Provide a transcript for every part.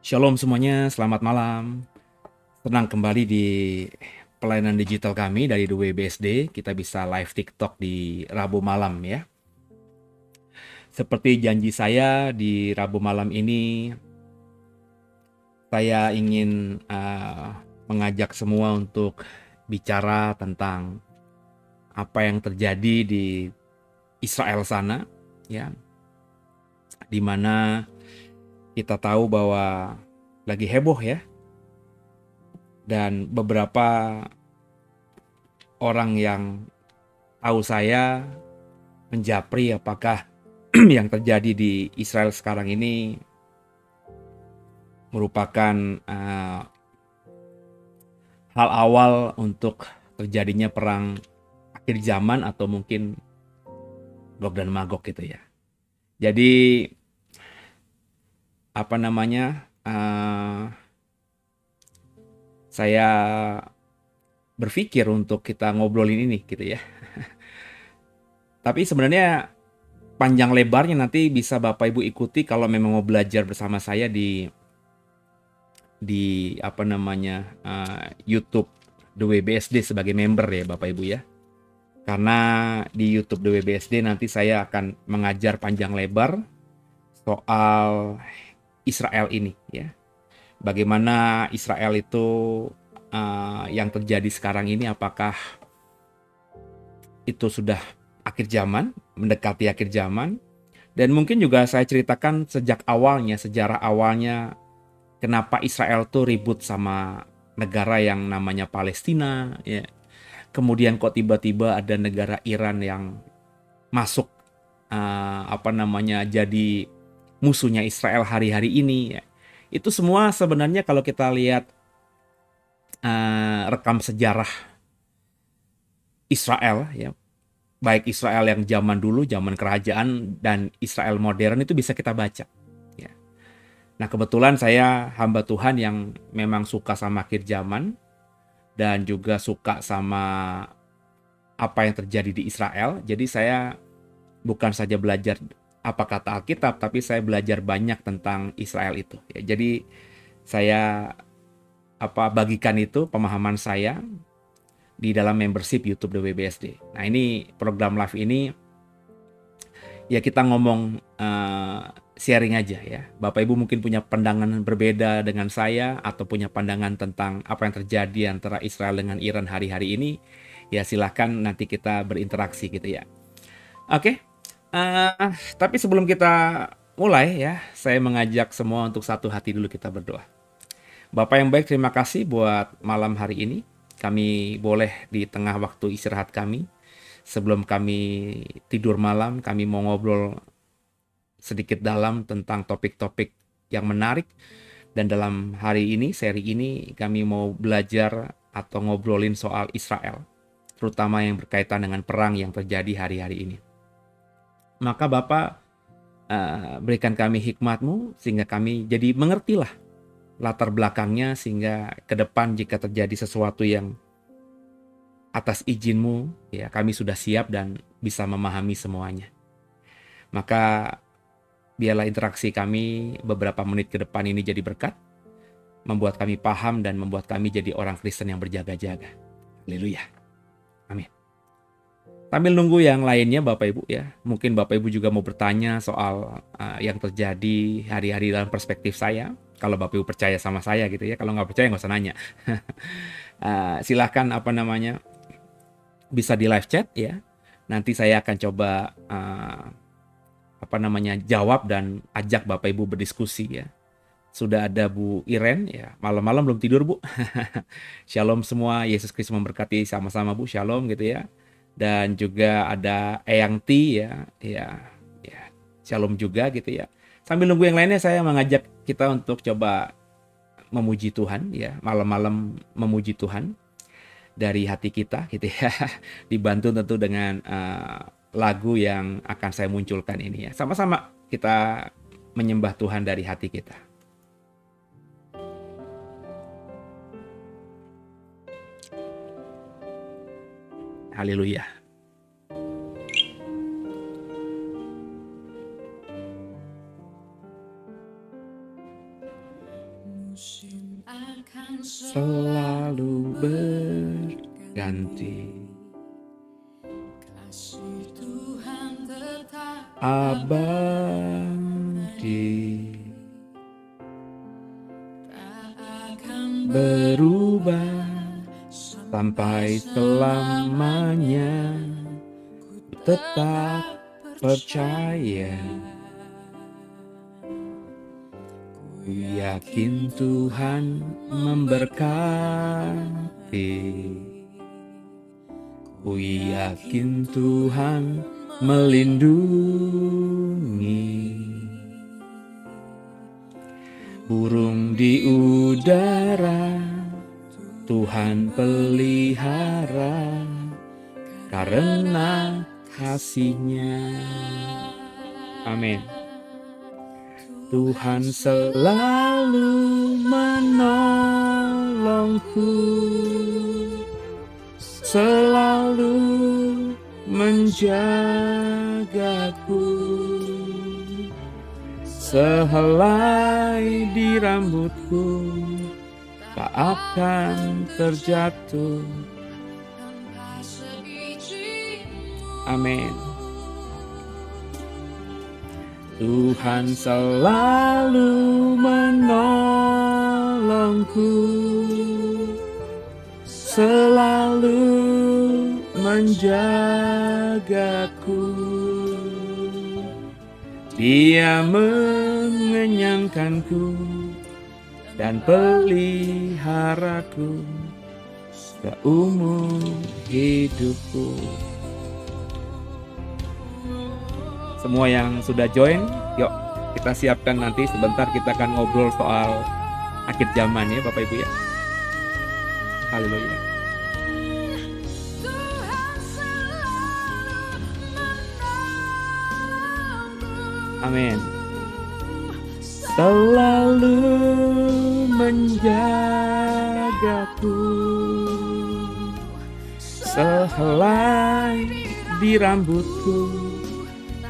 Shalom semuanya, selamat malam. Senang kembali di pelayanan digital kami dari The WBSD. Kita bisa live TikTok di Rabu malam ya. Seperti janji saya di Rabu malam ini, saya ingin mengajak semua untuk bicara tentang apa yang terjadi di Israel sana, ya, di mana kita tahu bahwa lagi heboh ya, dan beberapa orang yang tahu saya menjapri apakah yang terjadi di Israel sekarang ini merupakan hal awal untuk terjadinya perang akhir zaman atau mungkin Gog dan Magog gitu ya. Jadi apa namanya? Saya berpikir untuk kita ngobrolin ini gitu ya. Tapi sebenarnya panjang lebarnya nanti bisa Bapak Ibu ikuti kalau memang mau belajar bersama saya di apa namanya YouTube The WBSD sebagai member ya Bapak Ibu ya. Karena di YouTube The WBSD nanti saya akan mengajar panjang lebar soal Israel ini ya. Bagaimana Israel itu yang terjadi sekarang ini, apakah itu sudah akhir zaman, mendekati akhir zaman, dan mungkin juga saya ceritakan sejak awalnya, sejarah awalnya kenapa Israel tuh ribut sama negara yang namanya Palestina ya. Kemudian kok tiba-tiba ada negara Iran yang masuk apa namanya jadi musuhnya Israel hari-hari ini ya. Itu semua sebenarnya kalau kita lihat rekam sejarah Israel ya, baik Israel yang zaman dulu, zaman kerajaan, dan Israel modern itu bisa kita baca ya. Nah, kebetulan saya hamba Tuhan yang memang suka sama akhir zaman dan juga suka sama apa yang terjadi di Israel. Jadi saya bukan saja belajar apa kata Alkitab, tapi saya belajar banyak tentang Israel itu ya. Jadi saya bagikan itu pemahaman saya di dalam membership YouTube WBSD. Nah, ini program live ini ya kita ngomong sharing aja ya. Bapak Ibu mungkin punya pandangan berbeda dengan saya atau punya pandangan tentang apa yang terjadi antara Israel dengan Iran hari-hari ini. Ya silahkan nanti kita berinteraksi gitu ya. Oke, tapi sebelum kita mulai ya, saya mengajak semua untuk satu hati dulu kita berdoa. Bapak yang baik, terima kasih buat malam hari ini. Kami boleh di tengah waktu istirahat kami. Sebelum kami tidur malam, kami mau ngobrol sedikit dalam tentang topik-topik yang menarik. Dan dalam hari ini, seri ini, kami mau belajar atau ngobrolin soal Israel. Terutama yang berkaitan dengan perang yang terjadi hari-hari ini. Maka Bapak berikan kami hikmat-Mu sehingga kami jadi mengertilah latar belakangnya, sehingga ke depan jika terjadi sesuatu yang atas izin-Mu ya, kami sudah siap dan bisa memahami semuanya. Maka biarlah interaksi kami beberapa menit ke depan ini jadi berkat, membuat kami paham dan membuat kami jadi orang Kristen yang berjaga-jaga. Haleluya. Amin. Sambil nunggu yang lainnya Bapak Ibu ya, mungkin Bapak Ibu juga mau bertanya soal yang terjadi hari-hari dalam perspektif saya. Kalau Bapak Ibu percaya sama saya gitu ya, kalau nggak percaya nggak usah nanya. Silahkan bisa di live chat ya. Nanti saya akan coba jawab dan ajak Bapak Ibu berdiskusi ya. Sudah ada Bu Iren ya, malam-malam belum tidur Bu. Shalom semua, Yesus Kristus memberkati sama-sama Bu, shalom gitu ya. Dan juga ada Eyang T ya, ya, shalom juga gitu ya. Sambil nunggu yang lainnya, saya mengajak kita untuk coba memuji Tuhan ya, malam-malam memuji Tuhan dari hati kita gitu ya. Dibantu tentu dengan lagu yang akan saya munculkan ini ya. Sama-sama kita menyembah Tuhan dari hati kita. Haleluya. selalu berganti. Abadi, berubah sampai selamanya, tetap percaya. Ku yakin Tuhan memberkati. Ku yakin Tuhan melindungi. Burung di udara Tuhan pelihara karena kasih-Nya. Amin. Tuhan selalu menolongku, selalu menjagaku. Sehelai di rambutku tak akan terjatuh. Amin. Tuhan selalu menolongku, selalu menjagaku. Dia mengenyangkanku dan peliharaku seumur hidupku. Semua yang sudah join, yuk kita siapkan nanti sebentar kita akan ngobrol soal akhir zaman ya Bapak Ibu ya. Haleluya. Amin. Selalu menjagaku, sehelai di rambutku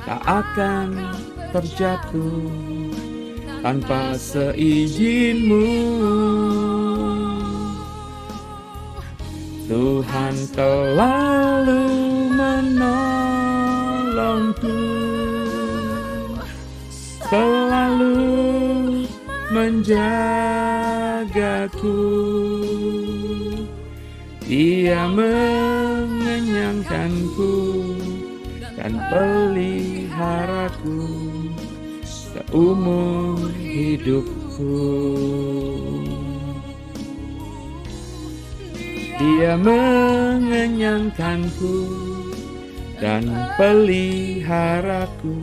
tak akan terjatuh tanpa seizin-Mu. Tuhan selalu menolongku, selalu menjagaku. Dia mengenyangkanku dan peliharaku seumur hidupku. Dia mengenyangkanku dan peliharaku.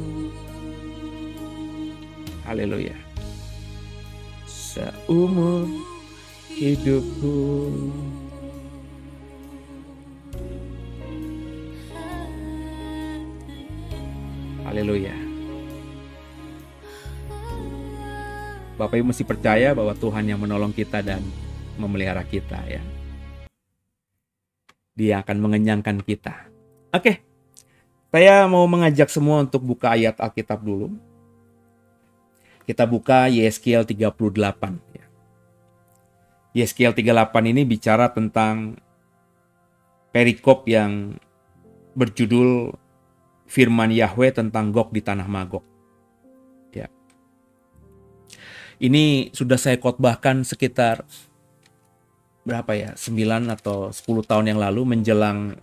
Haleluya. Seumur hidupku. Haleluya. Bapak Ibu mesti percaya bahwa Tuhan yang menolong kita dan memelihara kita ya. Dia akan mengenyangkan kita. Oke. Saya mau mengajak semua untuk buka ayat Alkitab dulu. Kita buka Yeskiel 38 ya. Yeskiel 38 ini bicara tentang perikop yang berjudul firman Yahweh tentang Gog di tanah Magog. Ya. Ini sudah saya khotbahkan sekitar berapa ya? 9 atau 10 tahun yang lalu menjelang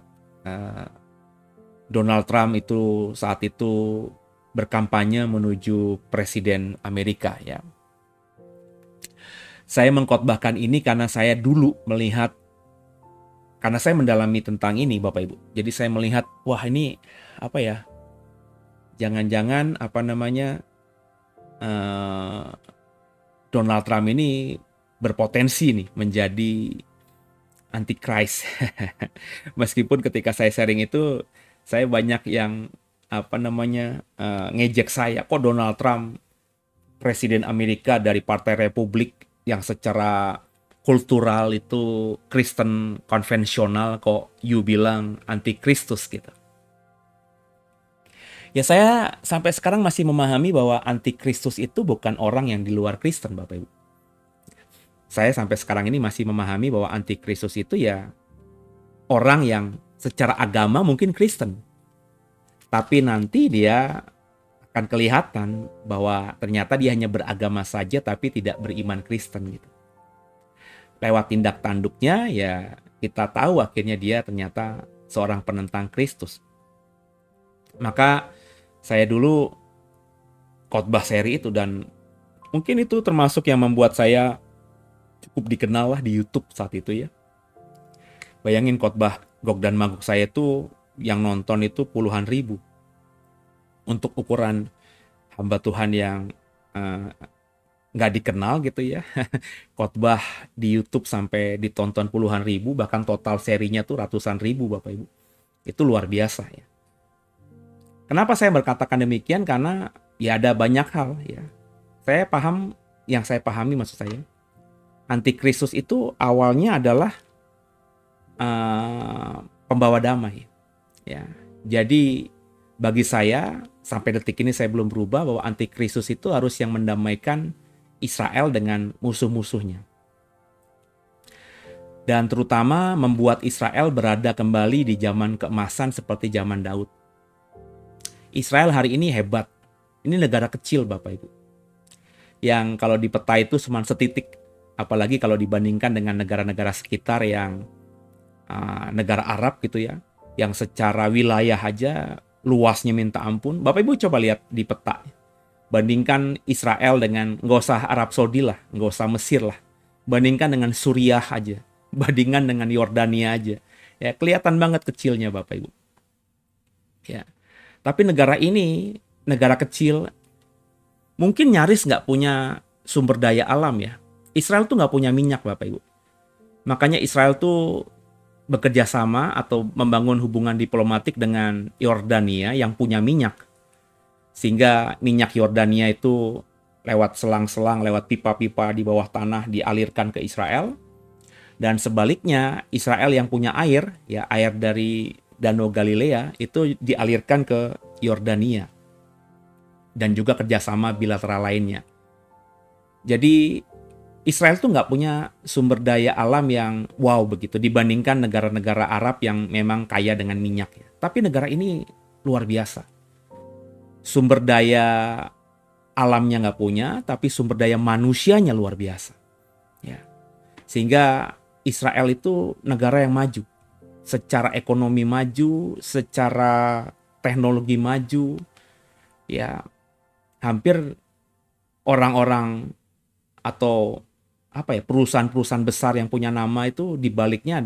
Donald Trump itu saat itu berkampanye menuju presiden Amerika ya. Saya mengkhotbahkan ini karena saya dulu melihat, karena saya mendalami tentang ini Bapak Ibu. Jadi saya melihat, wah ini apa ya? Jangan-jangan Donald Trump ini berpotensi nih menjadi antikris. Meskipun ketika saya sharing itu, saya banyak yang ngejek saya, kok Donald Trump presiden Amerika dari Partai Republik yang secara kultural itu Kristen konvensional, kok you bilang antikristus gitu. Ya saya sampai sekarang masih memahami bahwa antikristus itu bukan orang yang di luar Kristen Bapak Ibu. saya sampai sekarang ini masih memahami bahwa antikristus itu ya orang yang secara agama mungkin Kristen, tapi nanti dia akan kelihatan bahwa ternyata dia hanya beragama saja tapi tidak beriman Kristen gitu. Lewat tindak tanduknya ya kita tahu akhirnya dia ternyata seorang penentang Kristus. Maka saya dulu khotbah seri itu, dan mungkin itu termasuk yang membuat saya cukup dikenal lah di YouTube saat itu ya. Bayangin khotbah Gog dan Magog saya itu yang nonton itu puluhan ribu. Untuk ukuran hamba Tuhan yang nggak dikenal gitu ya, khotbah di YouTube sampai ditonton puluhan ribu, bahkan total serinya tuh ratusan ribu Bapak Ibu. Itu luar biasa ya. Kenapa saya berkatakan demikian? Karena ya ada banyak hal ya. Yang saya pahami maksud saya, antikristus itu awalnya adalah pembawa damai ya. Jadi bagi saya sampai detik ini saya belum berubah bahwa antikristus itu harus yang mendamaikan Israel dengan musuh-musuhnya. Dan terutama membuat Israel berada kembali di zaman keemasan seperti zaman Daud. Israel hari ini hebat. Ini negara kecil Bapak Ibu. Yang kalau di peta itu cuma setitik. Apalagi kalau dibandingkan dengan negara-negara sekitar yang negara Arab gitu ya. Yang secara wilayah aja luasnya minta ampun. Bapak Ibu coba lihat di peta. Bandingkan Israel dengan, nggak usah Arab Saudi lah, nggak usah Mesir lah. Bandingkan dengan Suriah aja. Bandingkan dengan Yordania aja. Ya kelihatan banget kecilnya Bapak Ibu. Ya. Tapi negara ini, negara kecil, mungkin nyaris nggak punya sumber daya alam ya. Israel tuh nggak punya minyak Bapak Ibu. Makanya Israel tuh bekerja sama atau membangun hubungan diplomatik dengan Yordania yang punya minyak. Sehingga minyak Yordania itu lewat selang-selang, lewat pipa-pipa di bawah tanah dialirkan ke Israel. Dan sebaliknya Israel yang punya air, ya air dari Danau Galilea itu dialirkan ke Yordania. Dan juga kerjasama bilateral lainnya. Jadi Israel tuh nggak punya sumber daya alam yang wow begitu dibandingkan negara-negara Arab yang memang kaya dengan minyak ya. Tapi negara ini luar biasa. Sumber daya alamnya nggak punya, tapi sumber daya manusianya luar biasa. Ya. Sehingga Israel itu negara yang maju. Secara ekonomi maju, secara teknologi maju. Ya, hampir orang-orang atau perusahaan-perusahaan besar yang punya nama itu di baliknya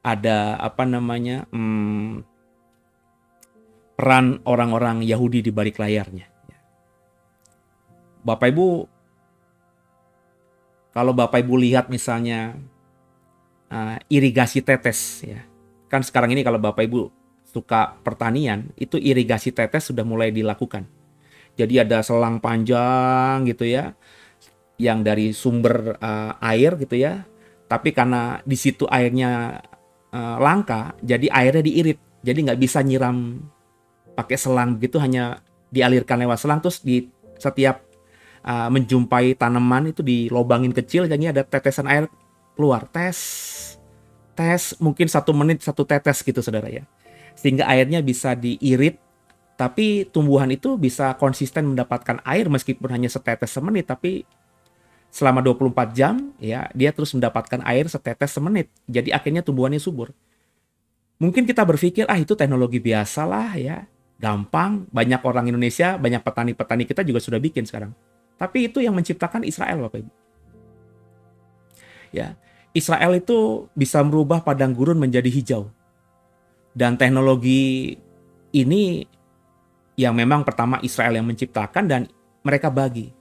ada peran orang-orang Yahudi di balik layarnya. Bapak Ibu, kalau Bapak Ibu lihat misalnya irigasi tetes ya. Kan sekarang ini kalau Bapak Ibu suka pertanian, itu irigasi tetes sudah mulai dilakukan. Jadi ada selang panjang gitu ya, yang dari sumber air gitu ya. Tapi karena di situ airnya langka, jadi airnya diirit. Jadi nggak bisa nyiram pakai selang gitu, hanya dialirkan lewat selang. Terus di setiap menjumpai tanaman itu dilobangin kecil, jadi ada tetesan air keluar. Tes, mungkin 1 menit 1 tetes gitu saudara ya. Sehingga airnya bisa diirit, tapi tumbuhan itu bisa konsisten mendapatkan air meskipun hanya setetes semenit, tapi selama 24 jam ya dia terus mendapatkan air setetes semenit. Jadi akhirnya tumbuhannya subur. Mungkin kita berpikir itu teknologi biasa lah ya, gampang. Banyak orang Indonesia, banyak petani-petani kita juga sudah bikin sekarang. Tapi itu yang menciptakan Israel Bapak Ibu. Ya, Israel itu bisa merubah padang gurun menjadi hijau. Dan teknologi ini yang memang pertama Israel yang menciptakan dan mereka bagi.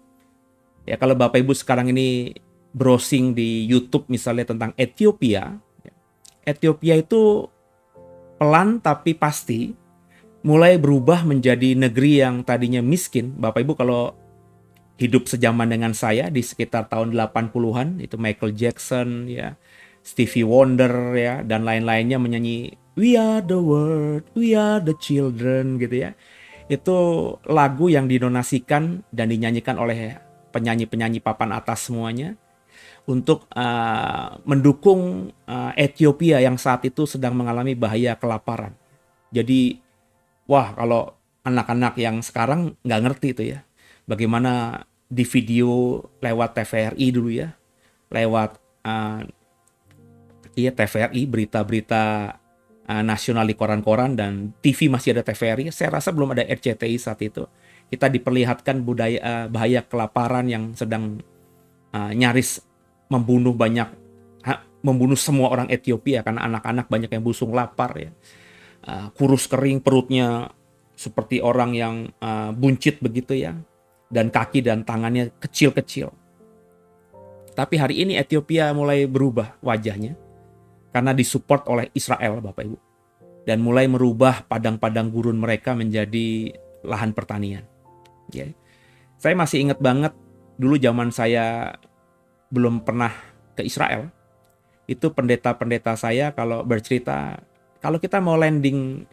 Ya, kalau Bapak Ibu sekarang ini browsing di YouTube misalnya tentang Ethiopia, Ethiopia itu pelan tapi pasti mulai berubah menjadi negeri yang tadinya miskin. Bapak Ibu kalau hidup sejaman dengan saya di sekitar tahun 80-an, itu Michael Jackson ya, Stevie Wonder ya, dan lain-lainnya menyanyi We Are the World, We Are the Children gitu ya. Itu lagu yang didonasikan dan dinyanyikan oleh penyanyi-penyanyi papan atas semuanya. untuk mendukung Ethiopia yang saat itu sedang mengalami bahaya kelaparan. Jadi, wah kalau anak-anak yang sekarang nggak ngerti itu ya, bagaimana di video lewat TVRI dulu ya, lewat TVRI, berita-berita nasional di koran-koran, dan TV masih ada TVRI. Saya rasa belum ada RCTI saat itu. Kita diperlihatkan bahaya kelaparan yang sedang nyaris membunuh semua orang Ethiopia, karena anak-anak banyak yang busung lapar ya, kurus kering, perutnya seperti orang yang buncit begitu ya, dan kaki dan tangannya kecil-kecil. Tapi hari ini Ethiopia mulai berubah wajahnya karena disupport oleh Israel, Bapak Ibu, dan mulai merubah padang-padang gurun mereka menjadi lahan pertanian. Ya. Saya masih ingat banget dulu zaman saya belum pernah ke Israel, itu pendeta-pendeta saya kalau bercerita, kalau kita mau landing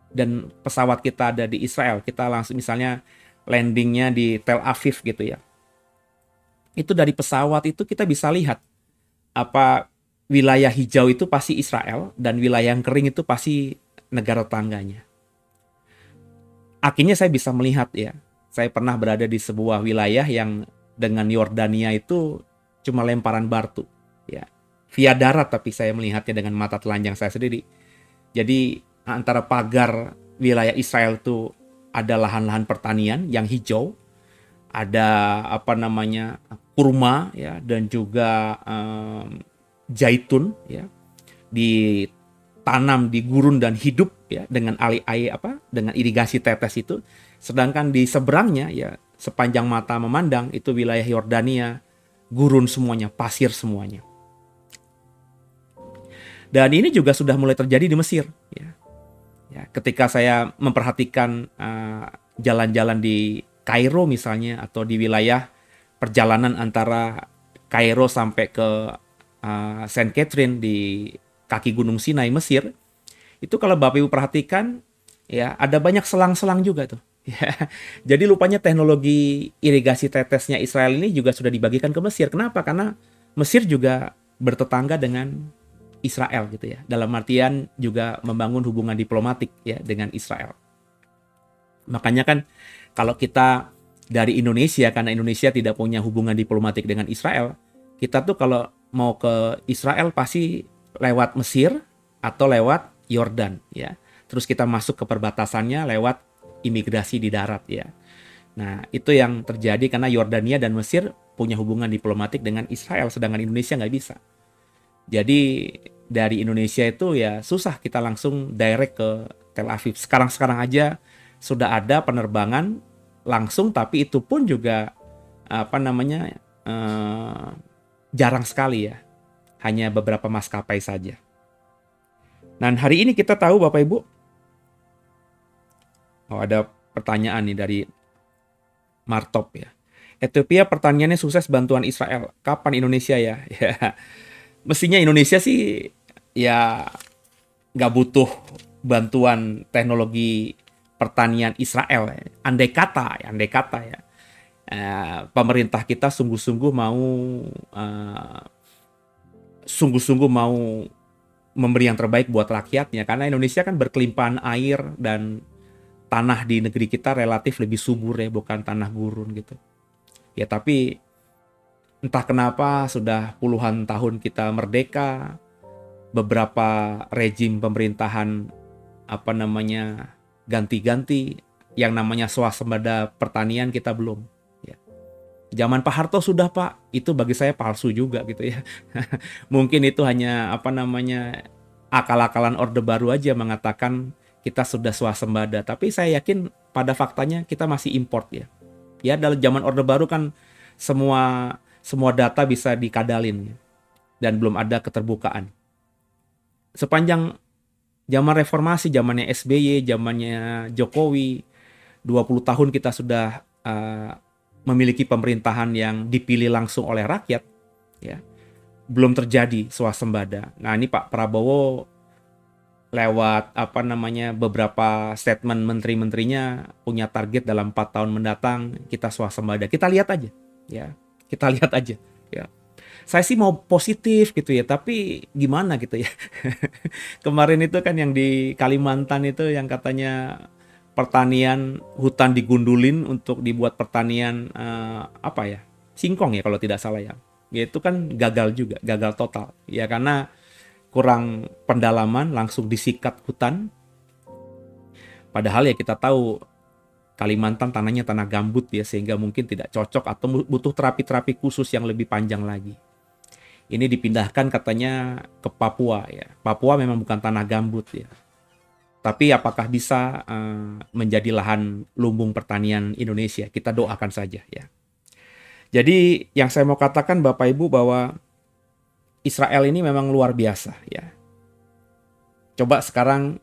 dan pesawat kita ada di Israel, kita langsung misalnya landingnya di Tel Aviv gitu ya, itu dari pesawat itu kita bisa lihat apa wilayah hijau itu pasti Israel dan wilayah yang kering itu pasti negara tetangganya. Akhirnya saya bisa melihat ya, saya pernah berada di sebuah wilayah yang dengan Yordania itu cuma lemparan batu ya, via darat, tapi saya melihatnya dengan mata telanjang saya sendiri. Jadi antara pagar wilayah Israel itu ada lahan-lahan pertanian yang hijau, ada kurma ya, dan juga zaitun ya, ditanam di gurun dan hidup ya dengan dengan irigasi tetes itu. Sedangkan di seberangnya ya, sepanjang mata memandang itu wilayah Yordania, gurun semuanya, pasir semuanya. Dan ini juga sudah mulai terjadi di Mesir ya. Ya, ketika saya memperhatikan jalan-jalan di Kairo misalnya, atau di wilayah perjalanan antara Kairo sampai ke Saint Catherine di kaki Gunung Sinai Mesir, itu kalau Bapak Ibu perhatikan ya, ada banyak selang-selang juga tuh. Ya, jadi rupanya teknologi irigasi tetesnya Israel ini juga sudah dibagikan ke Mesir. Kenapa? Karena Mesir juga bertetangga dengan Israel gitu ya. Dalam artian juga membangun hubungan diplomatik ya dengan Israel. Makanya kan kalau kita dari Indonesia, karena Indonesia tidak punya hubungan diplomatik dengan Israel, kita tuh kalau mau ke Israel pasti lewat Mesir atau lewat Yordan ya. Terus kita masuk ke perbatasannya lewat imigrasi di darat ya. Nah, itu yang terjadi karena Yordania dan Mesir punya hubungan diplomatik dengan Israel, sedangkan Indonesia nggak bisa. Jadi dari Indonesia itu ya susah kita langsung direct ke Tel Aviv. Sekarang aja sudah ada penerbangan langsung, tapi itu pun juga jarang sekali ya. Hanya beberapa maskapai saja. Dan hari ini kita tahu Bapak Ibu, ada pertanyaan nih dari Martop ya. Ethiopia pertaniannya sukses bantuan Israel. Kapan Indonesia ya? Ya. Mestinya Indonesia sih ya nggak butuh bantuan teknologi pertanian Israel. Andai kata ya, pemerintah kita sungguh-sungguh mau memberi yang terbaik buat rakyatnya. Karena Indonesia kan berkelimpahan air dan tanah di negeri kita relatif lebih subur ya, bukan tanah gurun gitu. Ya tapi entah kenapa sudah puluhan tahun kita merdeka, beberapa rejim pemerintahan ganti-ganti, yang namanya swasembada pertanian kita belum. Ya. Zaman Pak Harto sudah Pak, itu bagi saya palsu juga gitu ya. Mungkin itu hanya akal-akalan Orde Baru aja mengatakan kita sudah swasembada, tapi saya yakin pada faktanya kita masih import ya. Ya dalam zaman Orde Baru kan semua data bisa dikadalin ya, dan belum ada keterbukaan. Sepanjang zaman reformasi, zamannya SBY, zamannya Jokowi, 20 tahun kita sudah memiliki pemerintahan yang dipilih langsung oleh rakyat ya. Belum terjadi swasembada. Nah, ini Pak Prabowo lewat beberapa statement menteri-menterinya punya target dalam 4 tahun mendatang kita swasembada. Kita lihat aja ya. Kita lihat aja ya. Saya sih mau positif gitu ya, tapi gimana gitu ya. Kemarin itu kan yang di Kalimantan itu yang katanya pertanian hutan digundulin untuk dibuat pertanian apa ya? Singkong ya kalau tidak salah ya. Ya itu kan gagal juga, gagal total. Ya karena kurang pendalaman langsung disikat hutan. Padahal ya kita tahu Kalimantan tanahnya tanah gambut ya sehingga mungkin tidak cocok atau butuh terapi-terapi khusus yang lebih panjang lagi. Ini dipindahkan katanya ke Papua ya. Papua memang bukan tanah gambut ya. Tapi apakah bisa menjadi lahan lumbung pertanian Indonesia? Kita doakan saja ya. Jadi yang saya mau katakan Bapak Ibu bahwa Israel ini memang luar biasa ya. Coba sekarang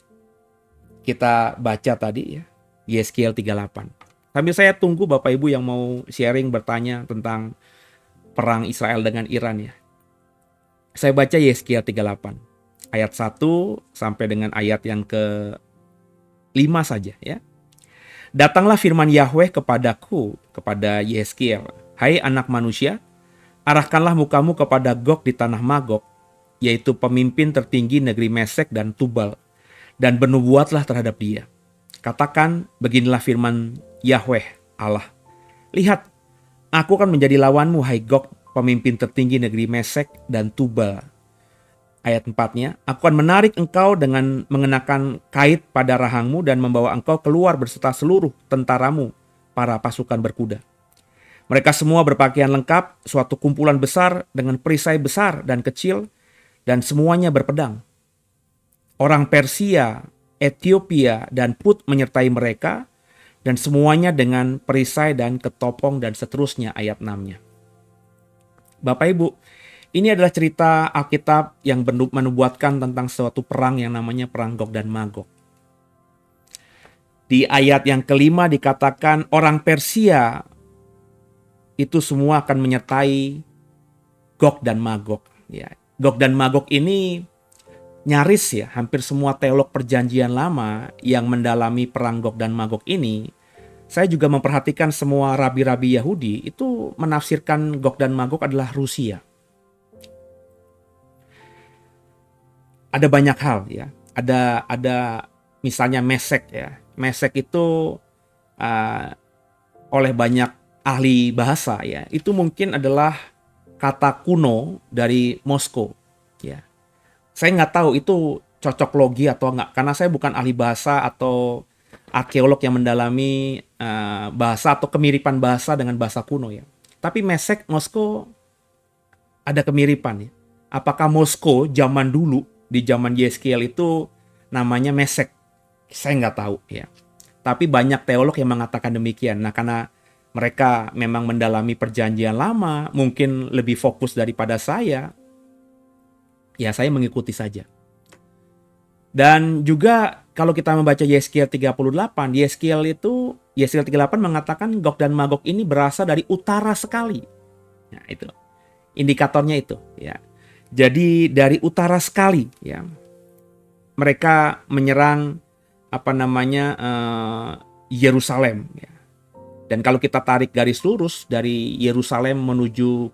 kita baca tadi ya, Yeskiel 38. Sambil saya tunggu Bapak Ibu yang mau sharing bertanya tentang perang Israel dengan Iran ya. Saya baca Yeskiel 38 ayat 1 sampai dengan ayat yang ke-5 saja ya. Datanglah firman Yahweh kepadaku, kepada Yeskiel, hai anak manusia, arahkanlah mukamu kepada Gog di tanah Magog, yaitu pemimpin tertinggi negeri Mesek dan Tubal, dan bernubuatlah terhadap dia. Katakan, beginilah firman Yahweh Allah. Lihat, aku akan menjadi lawanmu, hai Gog, pemimpin tertinggi negeri Mesek dan Tubal. Ayat 4-nya, aku akan menarik engkau dengan mengenakan kait pada rahangmu dan membawa engkau keluar berserta seluruh tentaramu, para pasukan berkuda. Mereka semua berpakaian lengkap, suatu kumpulan besar dengan perisai besar dan kecil, dan semuanya berpedang. Orang Persia, Ethiopia, dan Put menyertai mereka, dan semuanya dengan perisai dan ketopong dan seterusnya. Ayat 6-nya. Bapak Ibu, ini adalah cerita Alkitab yang menubuatkan tentang suatu perang yang namanya perang Gog dan Magog. Di ayat yang kelima dikatakan orang Persia itu semua akan menyertai Gog dan Magog. Ya, Gog dan Magog ini nyaris ya, hampir semua teolog perjanjian lama yang mendalami perang Gog dan Magog ini, saya juga memperhatikan semua rabi-rabi Yahudi itu menafsirkan Gog dan Magog adalah Rusia. Ada banyak hal ya. Ada misalnya Mesek ya. Mesek itu oleh banyak ahli bahasa ya, itu mungkin adalah kata kuno dari Moskow ya. Saya nggak tahu itu cocok logi atau nggak, karena saya bukan ahli bahasa atau arkeolog yang mendalami bahasa atau kemiripan bahasa dengan bahasa kuno ya. Tapi Mesek, Moskow ada kemiripan ya. Apakah Moskow zaman dulu di zaman Yeskiel itu namanya Mesek? Saya nggak tahu ya. Tapi banyak teolog yang mengatakan demikian. Nah, karena mereka memang mendalami perjanjian lama, mungkin lebih fokus daripada saya, ya saya mengikuti saja. Dan juga kalau kita membaca Yeskiel 38, Yeskiel 38 mengatakan Gog dan Magog ini berasal dari utara sekali. Nah, itu. Indikatornya itu, ya. Jadi dari utara sekali, ya. Mereka menyerang Yerusalem, ya. Dan kalau kita tarik garis lurus dari Yerusalem menuju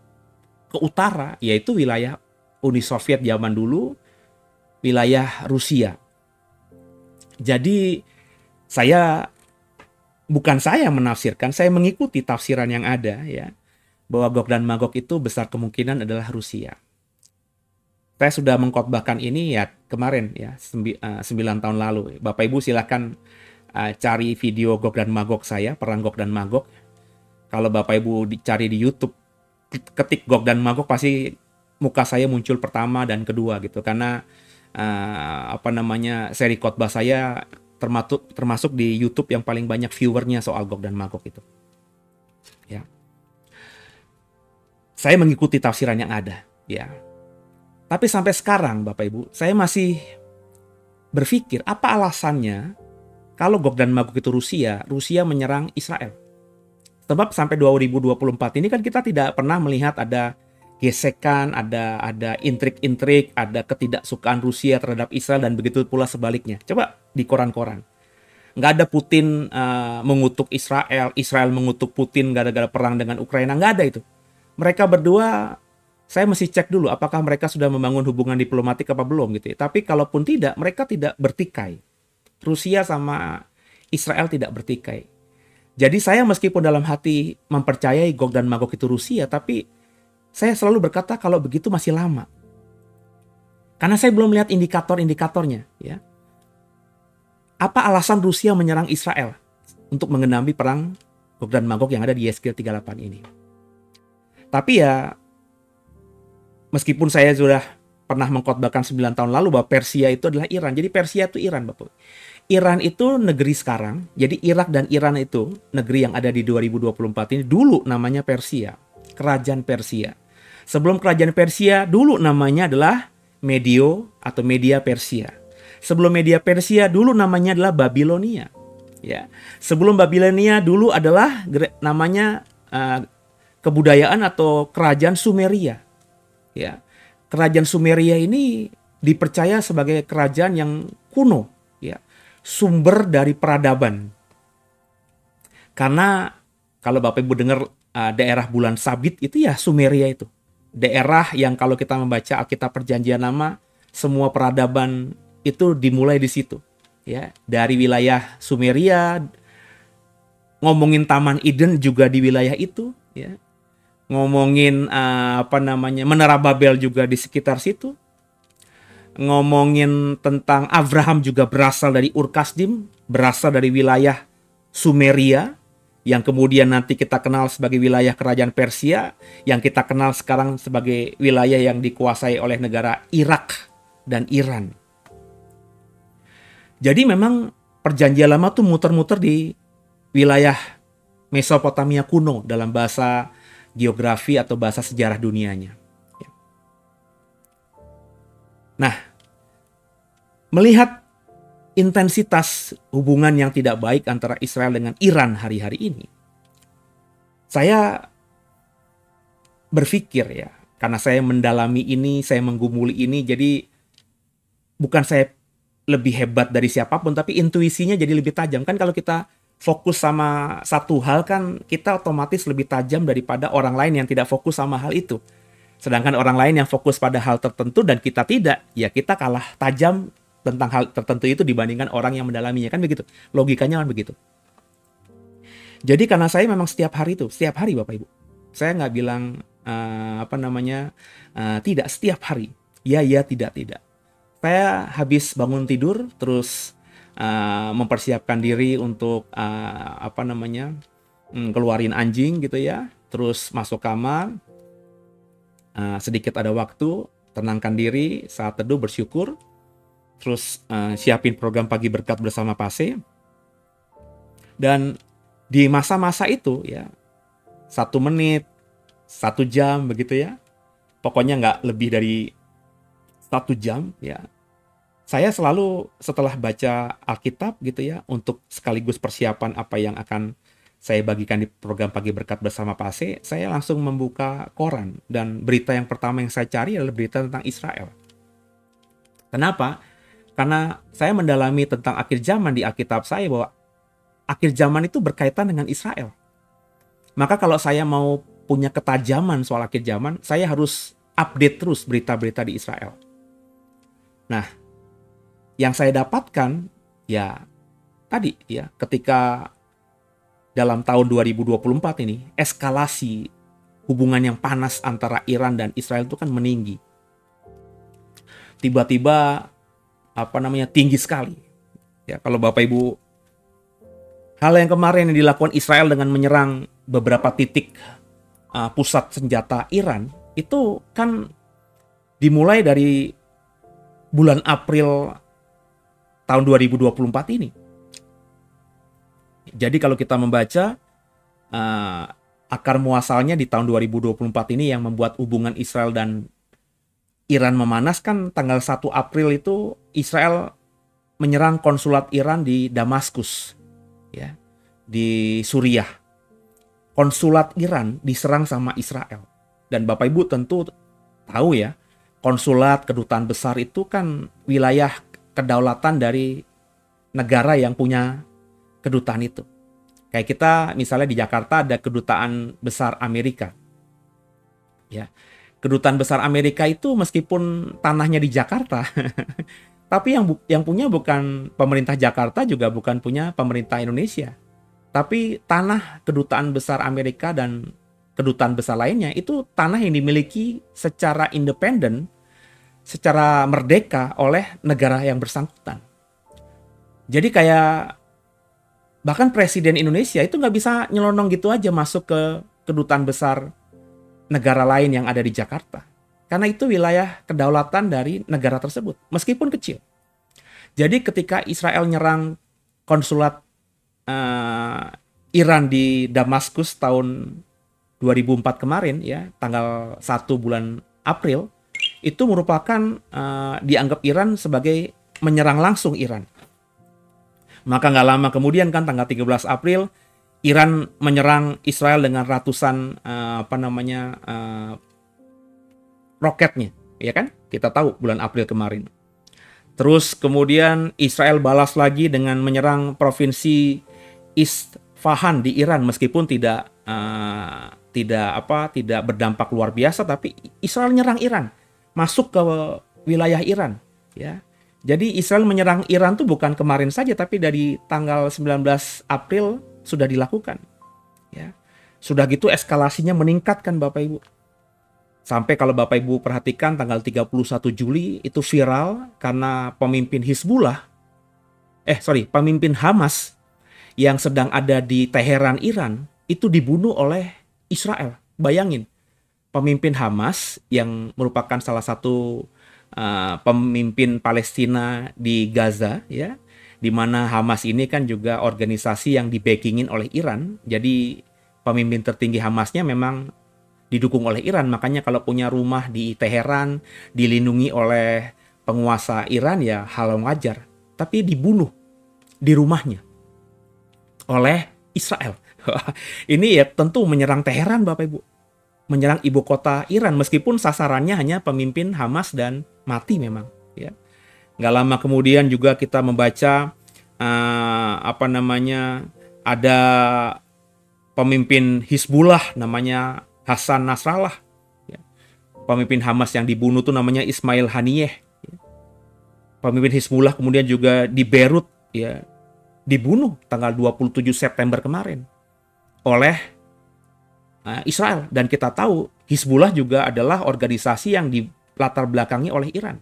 ke utara, yaitu wilayah Uni Soviet zaman dulu, wilayah Rusia. Jadi bukan saya menafsirkan, saya mengikuti tafsiran yang ada ya, bahwa Gog dan Magog itu besar kemungkinan adalah Rusia. Saya sudah mengkhotbahkan ini ya kemarin ya 9 tahun lalu. Bapak Ibu silakan cari video Gog dan Magog saya, perang Gog dan Magog. Kalau Bapak Ibu dicari di YouTube, ketik Gog dan Magog pasti muka saya muncul pertama dan kedua gitu, karena seri khotbah saya termasuk di YouTube yang paling banyak viewernya soal Gog dan Magog itu. Ya. Saya mengikuti tafsiran yang ada, ya. Tapi sampai sekarang Bapak Ibu, saya masih berpikir apa alasannya kalau Gog dan Magog itu Rusia menyerang Israel. Sebab sampai 2024 ini kan kita tidak pernah melihat ada gesekan, ada intrik-intrik, ada ketidaksukaan Rusia terhadap Israel dan begitu pula sebaliknya. Coba di koran-koran. Nggak ada Putin mengutuk Israel, Israel mengutuk Putin gara-gara perang dengan Ukraina. Nggak ada itu. Mereka berdua saya mesti cek dulu apakah mereka sudah membangun hubungan diplomatik apa belum gitu ya. Tapi kalaupun tidak, mereka tidak bertikai. Rusia sama Israel tidak bertikai. Jadi saya meskipun dalam hati mempercayai Gog dan Magog itu Rusia, tapi saya selalu berkata kalau begitu masih lama. Karena saya belum lihat indikator-indikatornya, ya. Apa alasan Rusia menyerang Israel untuk mengenami perang Gog dan Magog yang ada di Yeskil 38 ini? Tapi ya, meskipun saya sudah pernah mengkhotbahkan 9 tahun lalu bahwa Persia itu adalah Iran. Jadi Persia itu Iran, Bapak. Iran itu negeri sekarang. Jadi Irak dan Iran itu negeri yang ada di 2024 ini dulu namanya Persia. Kerajaan Persia. Sebelum kerajaan Persia dulu namanya adalah Medio atau Media Persia. Sebelum Media Persia dulu namanya adalah Babilonia. Ya. Sebelum Babilonia dulu adalah namanya kebudayaan atau kerajaan Sumeria. Ya. Kerajaan Sumeria ini dipercaya sebagai kerajaan yang kuno, ya. Sumber dari peradaban. Karena kalau Bapak Ibu dengar daerah bulan sabit itu ya Sumeria itu. Daerah yang kalau kita membaca Alkitab Perjanjian Lama, semua peradaban itu dimulai di situ, ya. Dari wilayah Sumeria, ngomongin Taman Eden juga di wilayah itu, ya. Ngomongin Menara Babel juga di sekitar situ. Ngomongin tentang Abraham juga berasal dari Ur Kasdim, berasal dari wilayah Sumeria, yang kemudian nanti kita kenal sebagai wilayah kerajaan Persia, yang kita kenal sekarang sebagai wilayah yang dikuasai oleh negara Irak dan Iran. Jadi memang Perjanjian Lama tuh muter-muter di wilayah Mesopotamia kuno dalam bahasa geografi atau bahasa sejarah dunianya. Nah, melihat intensitas hubungan yang tidak baik antara Israel dengan Iran hari-hari ini, saya berpikir ya, karena saya mendalami ini, saya menggumuli ini, jadi bukan saya lebih hebat dari siapapun, tapi intuisinya jadi lebih tajam. Kan kalau kita fokus sama satu hal kan kita otomatis lebih tajam daripada orang lain yang tidak fokus sama hal itu. Sedangkan orang lain yang fokus pada hal tertentu dan kita tidak, ya kita kalah tajam tentang hal tertentu itu dibandingkan orang yang mendalaminya, kan begitu. Logikanya kan begitu. Jadi karena saya memang setiap hari Bapak Ibu. Saya nggak bilang tidak setiap hari. Ya, tidak. Saya habis bangun tidur terus mempersiapkan diri untuk keluarin anjing gitu ya. Terus masuk kamar, sedikit ada waktu, tenangkan diri, saat teduh bersyukur. Terus siapin program Pagi Berkat bersama Pase. Dan di masa-masa itu ya, 1 menit, 1 jam begitu ya. Pokoknya nggak lebih dari 1 jam ya. Saya selalu setelah baca Alkitab gitu ya, untuk sekaligus persiapan apa yang akan saya bagikan di program Pagi Berkat bersama Pase, saya langsung membuka koran. Dan berita yang pertama yang saya cari adalah berita tentang Israel. Kenapa? Karena saya mendalami tentang akhir zaman di Alkitab saya bahwa akhir zaman itu berkaitan dengan Israel. Maka kalau saya mau punya ketajaman soal akhir zaman, saya harus update terus berita-berita di Israel. Nah, yang saya dapatkan ya tadi ya, ketika dalam tahun 2024 ini eskalasi hubungan yang panas antara Iran dan Israel itu kan meninggi. Tiba-tiba tinggi sekali. Ya, kalau Bapak Ibu, hal yang kemarin yang dilakukan Israel dengan menyerang beberapa titik pusat senjata Iran itu kan dimulai dari bulan April tahun 2024 ini. Jadi kalau kita membaca akar muasalnya di tahun 2024 ini yang membuat hubungan Israel dan Iran memanas kan tanggal 1 April itu Israel menyerang konsulat Iran di Damaskus, ya, di Suriah. Konsulat Iran diserang sama Israel. Dan Bapak Ibu tentu tahu ya, konsulat, kedutaan besar itu kan wilayah kedaulatan dari negara yang punya kedutaan itu. Kayak kita misalnya di Jakarta ada kedutaan besar Amerika. Ya. Kedutaan besar Amerika itu meskipun tanahnya di Jakarta, tapi yang punya bukan pemerintah Jakarta, juga bukan punya pemerintah Indonesia. Tapi tanah kedutaan besar Amerika dan kedutaan besar lainnya itu tanah yang dimiliki secara independen, secara merdeka oleh negara yang bersangkutan. Jadi kayak bahkan presiden Indonesia itu nggak bisa nyelonong gitu aja masuk ke kedutaan besar negara lain yang ada di Jakarta. Karena itu wilayah kedaulatan dari negara tersebut, meskipun kecil. Jadi ketika Israel nyerang konsulat Iran di Damaskus tahun 2004 kemarin, ya, tanggal 1 bulan April, itu merupakan dianggap Iran sebagai menyerang langsung Iran. Maka nggak lama kemudian kan tanggal 13 April, Iran menyerang Israel dengan ratusan roketnya, ya kan? Kita tahu bulan April kemarin. Terus kemudian Israel balas lagi dengan menyerang provinsi Isfahan di Iran, meskipun tidak berdampak luar biasa, tapi Israel menyerang Iran, masuk ke wilayah Iran, ya. Jadi Israel menyerang Iran tuh bukan kemarin saja, tapi dari tanggal 19 April sudah dilakukan, ya. Sudah gitu eskalasinya meningkat kan Bapak Ibu. Sampai kalau Bapak Ibu perhatikan tanggal 31 Juli itu viral karena pemimpin Hamas yang sedang ada di Teheran, Iran, itu dibunuh oleh Israel. Bayangin, pemimpin Hamas yang merupakan salah satu pemimpin Palestina di Gaza, ya, di mana Hamas ini kan juga organisasi yang dibackingin oleh Iran. Jadi pemimpin tertinggi Hamasnya memang didukung oleh Iran. Makanya kalau punya rumah di Teheran dilindungi oleh penguasa Iran, ya hal wajar. Tapi dibunuh di rumahnya oleh Israel. Ini ya tentu menyerang Teheran Bapak Ibu. Menyerang ibu kota Iran, meskipun sasarannya hanya pemimpin Hamas dan mati memang, ya. Nggak lama kemudian juga kita membaca ada pemimpin Hizbullah namanya Hasan Nasrallah, ya. Pemimpin Hamas yang dibunuh tuh namanya Ismail Haniyeh, ya. Pemimpin Hizbullah kemudian juga di Beirut, ya, dibunuh tanggal 27 September kemarin oleh Israel. Dan kita tahu Hizbullah juga adalah organisasi yang dilatar belakangi oleh Iran.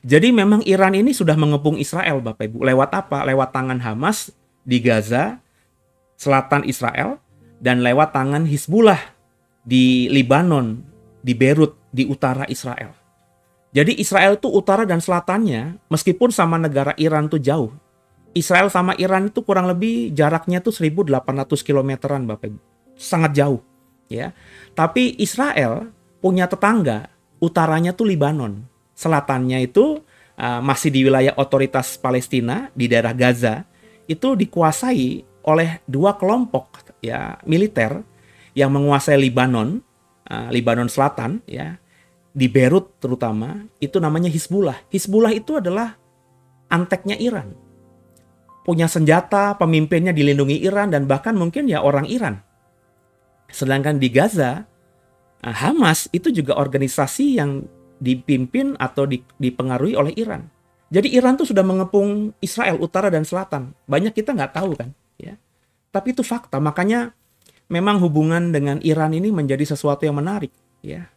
Jadi memang Iran ini sudah mengepung Israel Bapak Ibu. Lewat apa? Lewat tangan Hamas di Gaza, selatan Israel, dan lewat tangan Hizbullah di Lebanon, di Beirut, di utara Israel. Jadi Israel itu utara dan selatannya, meskipun sama negara Iran tuh jauh. Israel sama Iran itu kurang lebih jaraknya tuh 1.800 kilometeran Bapak Ibu. Sangat jauh, ya. Tapi Israel punya tetangga, utaranya tuh Lebanon, selatannya itu masih di wilayah otoritas Palestina di daerah Gaza, itu dikuasai oleh dua kelompok, ya, militer yang menguasai Lebanon, Lebanon Selatan, ya, di Beirut terutama, itu namanya Hizbullah. Hizbullah itu adalah anteknya Iran, punya senjata, pemimpinnya dilindungi Iran, dan bahkan mungkin ya orang Iran. Sedangkan di Gaza, Hamas itu juga organisasi yang dipimpin atau dipengaruhi oleh Iran. Jadi Iran tuh sudah mengepung Israel utara dan selatan. Banyak kita nggak tahu kan, ya. Tapi itu fakta. Makanya memang hubungan dengan Iran ini menjadi sesuatu yang menarik, ya.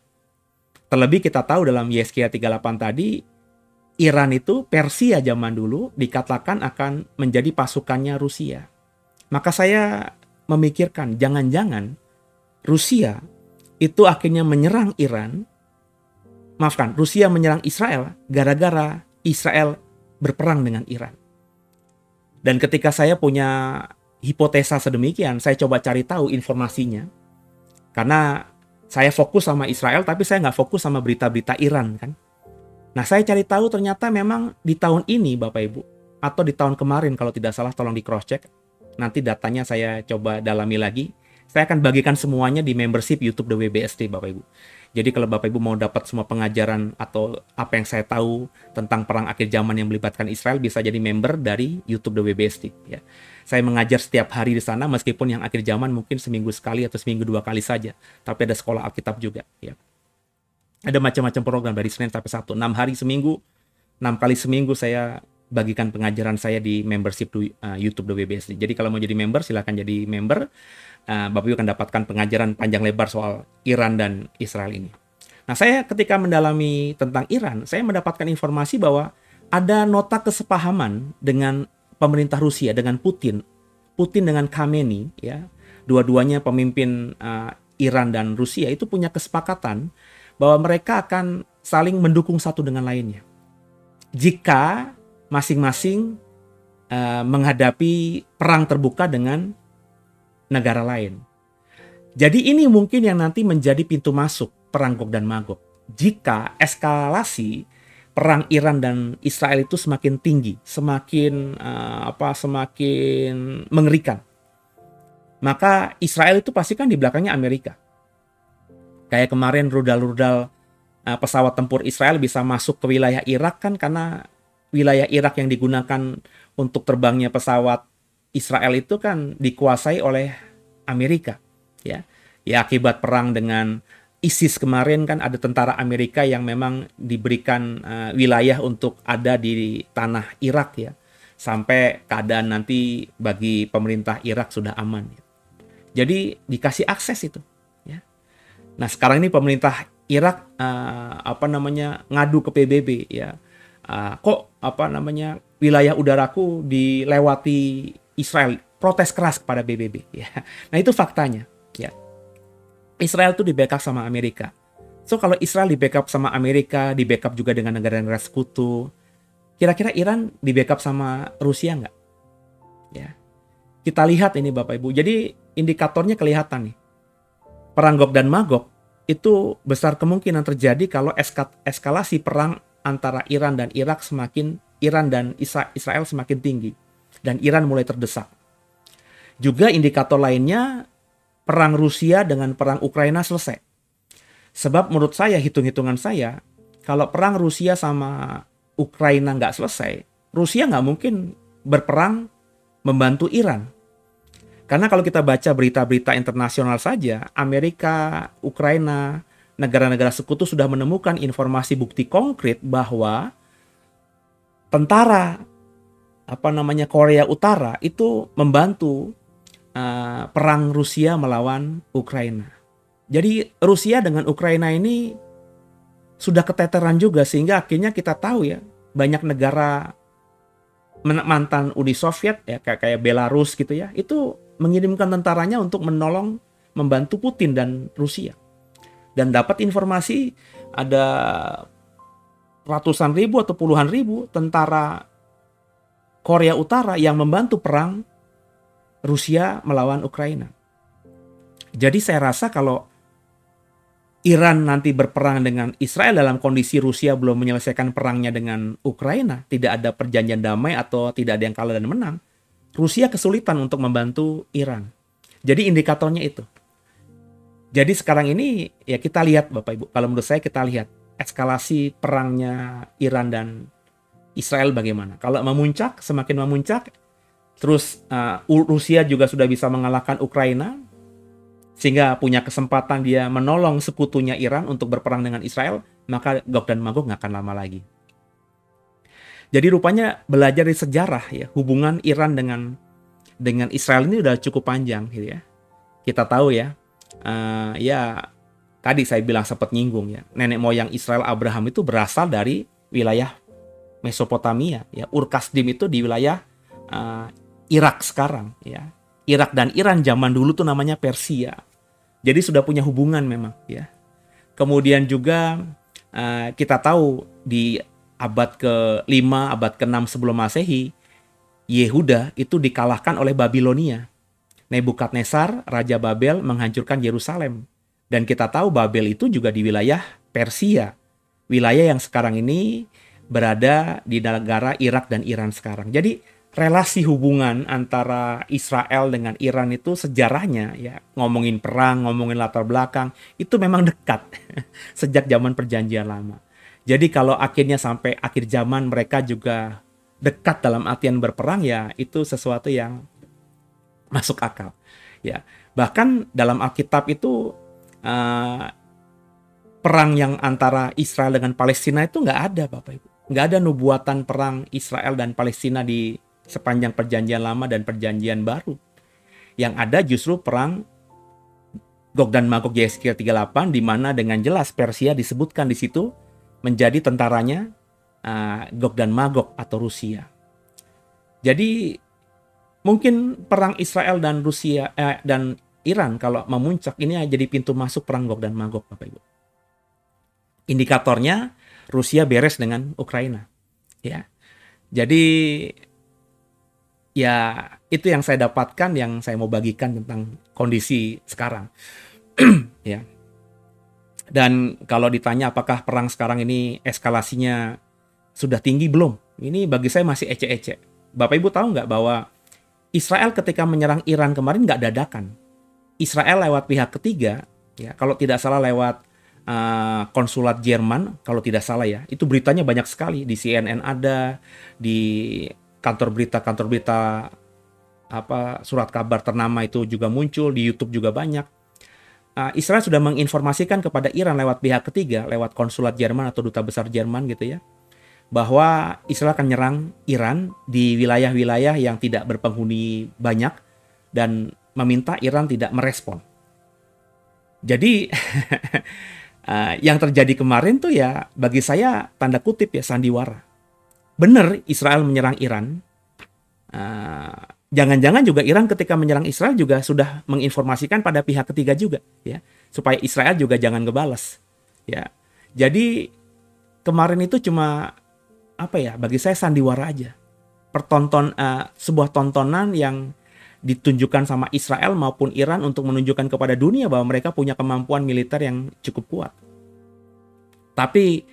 Terlebih kita tahu dalam Yesaya 38 tadi, Iran itu Persia zaman dulu dikatakan akan menjadi pasukannya Rusia. Maka saya memikirkan jangan-jangan Rusia itu akhirnya menyerang Rusia menyerang Israel gara-gara Israel berperang dengan Iran. Dan ketika saya punya hipotesa sedemikian, saya coba cari tahu informasinya. Karena saya fokus sama Israel, tapi saya nggak fokus sama berita-berita Iran kan. Nah, saya cari tahu ternyata memang di tahun ini Bapak Ibu, atau di tahun kemarin kalau tidak salah, tolong di cross check. Nanti datanya saya coba dalami lagi. Saya akan bagikan semuanya di membership YouTube The WBSD Bapak Ibu. Jadi kalau Bapak Ibu mau dapat semua pengajaran atau apa yang saya tahu tentang perang akhir zaman yang melibatkan Israel, bisa jadi member dari YouTube The WBSD, ya. Saya mengajar setiap hari di sana, meskipun yang akhir zaman mungkin seminggu sekali atau seminggu 2 kali saja. Tapi ada sekolah Alkitab juga. Ya. Ada macam-macam program dari Senin sampai Sabtu. 6 hari seminggu, 6 kali seminggu saya bagikan pengajaran saya di membership YouTube WBSD. Jadi kalau mau jadi member, silakan jadi member. Bapak Ibu akan dapatkan pengajaran panjang lebar soal Iran dan Israel ini. Nah, saya ketika mendalami tentang Iran, saya mendapatkan informasi bahwa ada nota kesepahaman dengan pemerintah Rusia, dengan Putin dengan Khamenei, ya. Dua-duanya pemimpin Iran dan Rusia itu punya kesepakatan bahwa mereka akan saling mendukung satu dengan lainnya. Jika masing-masing menghadapi perang terbuka dengan negara lain. Jadi ini mungkin yang nanti menjadi pintu masuk perang Gog dan Magog. Jika eskalasi perang Iran dan Israel itu semakin tinggi, semakin semakin mengerikan, maka Israel itu pasti kan di belakangnya Amerika. Kayak kemarin rudal-rudal pesawat tempur Israel bisa masuk ke wilayah Irak kan karena wilayah Irak yang digunakan untuk terbangnya pesawat Israel itu kan dikuasai oleh Amerika, ya. Ya, akibat perang dengan ISIS kemarin kan ada tentara Amerika yang memang diberikan wilayah untuk ada di tanah Irak, ya. Sampai keadaan nanti bagi pemerintah Irak sudah aman, ya. Jadi dikasih akses itu, ya. Nah, sekarang ini pemerintah Irak ngadu ke PBB, ya. Wilayah udaraku dilewati Israel, protes keras kepada PBB, ya. Nah, itu faktanya, ya. Israel tuh di backup sama Amerika. So kalau Israel di backup sama Amerika, di backup juga dengan negara-negara sekutu, kira-kira Iran di backup sama Rusia nggak? Ya, kita lihat ini Bapak Ibu. Jadi indikatornya kelihatan nih. Perang Gog dan Magog itu besar kemungkinan terjadi kalau eskalasi perang antara Iran dan Iran dan Israel semakin tinggi. Dan Iran mulai terdesak. Juga indikator lainnya, perang Rusia dengan perang Ukraina selesai. Sebab menurut saya, hitung-hitungan saya, kalau perang Rusia sama Ukraina nggak selesai, Rusia nggak mungkin berperang membantu Iran. Karena kalau kita baca berita-berita internasional saja, Amerika, Ukraina, negara-negara sekutu sudah menemukan informasi bukti konkret bahwa tentara Korea Utara itu membantu perang Rusia melawan Ukraina. Jadi Rusia dengan Ukraina ini sudah keteteran juga, sehingga akhirnya kita tahu ya, banyak negara mantan Uni Soviet ya kayak Belarus gitu ya, itu mengirimkan tentaranya untuk menolong membantu Putin dan Rusia. Dan dapat informasi ada ratusan ribu atau puluhan ribu tentara Korea Utara yang membantu perang Rusia melawan Ukraina. Jadi saya rasa kalau Iran nanti berperang dengan Israel dalam kondisi Rusia belum menyelesaikan perangnya dengan Ukraina, tidak ada perjanjian damai atau tidak ada yang kalah dan menang, Rusia kesulitan untuk membantu Iran. Jadi indikatornya itu. Jadi sekarang ini ya kita lihat Bapak Ibu, kalau menurut saya kita lihat eskalasi perangnya Iran dan Israel bagaimana. Kalau memuncak, semakin memuncak, terus Rusia juga sudah bisa mengalahkan Ukraina, sehingga punya kesempatan dia menolong sekutunya Iran untuk berperang dengan Israel, maka Gog dan Magog nggak akan lama lagi. Jadi rupanya belajar dari sejarah ya, hubungan Iran dengan Israel ini udah cukup panjang gitu ya. Kita tahu ya, tadi saya bilang sempat nyinggung ya, nenek moyang Israel Abraham itu berasal dari wilayah Mesopotamia ya. Ur-Kasdim itu di wilayah Irak sekarang ya. Irak dan Iran zaman dulu tuh namanya Persia. Jadi sudah punya hubungan memang ya. Kemudian juga kita tahu di abad ke-5, abad ke-6 sebelum Masehi, Yehuda itu dikalahkan oleh Babilonia. Nebukadnezar, Raja Babel menghancurkan Yerusalem. Dan kita tahu Babel itu juga di wilayah Persia. Wilayah yang sekarang ini berada di negara Irak dan Iran sekarang. Jadi relasi hubungan antara Israel dengan Iran itu sejarahnya ya, ngomongin perang, ngomongin latar belakang, itu memang dekat sejak zaman perjanjian lama. Jadi kalau akhirnya sampai akhir zaman mereka juga dekat dalam artian berperang ya, itu sesuatu yang masuk akal. Ya, bahkan dalam Alkitab itu eh, perang yang antara Israel dengan Palestina itu nggak ada, Bapak Ibu. Nggak ada nubuatan perang Israel dan Palestina di sepanjang Perjanjian Lama dan Perjanjian Baru. Yang ada justru perang Gog dan Magog Yehezkiel 38, di mana dengan jelas Persia disebutkan di situ menjadi tentaranya Gog dan Magog atau Rusia. Jadi mungkin perang Israel dan Rusia dan Iran kalau memuncak ini jadi pintu masuk perang Gog dan Magog, Bapak Ibu. Indikatornya Rusia beres dengan Ukraina. Ya. Jadi ya itu yang saya dapatkan, yang saya mau bagikan tentang kondisi sekarang. Ya. Dan kalau ditanya apakah perang sekarang ini eskalasinya sudah tinggi, belum? Ini bagi saya masih ecek-ecek. Bapak Ibu tahu nggak bahwa Israel ketika menyerang Iran kemarin nggak dadakan. Israel lewat pihak ketiga, ya kalau tidak salah lewat konsulat Jerman, kalau tidak salah ya. Itu beritanya banyak sekali, di CNN ada, di kantor berita surat kabar ternama itu juga muncul, di YouTube juga banyak. Israel sudah menginformasikan kepada Iran lewat pihak ketiga, lewat konsulat Jerman atau duta besar Jerman gitu ya, bahwa Israel akan nyerang Iran di wilayah-wilayah yang tidak berpenghuni banyak dan meminta Iran tidak merespon. Jadi yang terjadi kemarin tuh ya bagi saya tanda kutip ya sandiwara. Benar Israel menyerang Iran. Jangan-jangan juga Iran ketika menyerang Israel juga sudah menginformasikan pada pihak ketiga juga ya, supaya Israel juga jangan ngebalas ya. Jadi kemarin itu cuma bagi saya sandiwara aja. Sebuah tontonan yang ditunjukkan sama Israel maupun Iran untuk menunjukkan kepada dunia bahwa mereka punya kemampuan militer yang cukup kuat. Tapi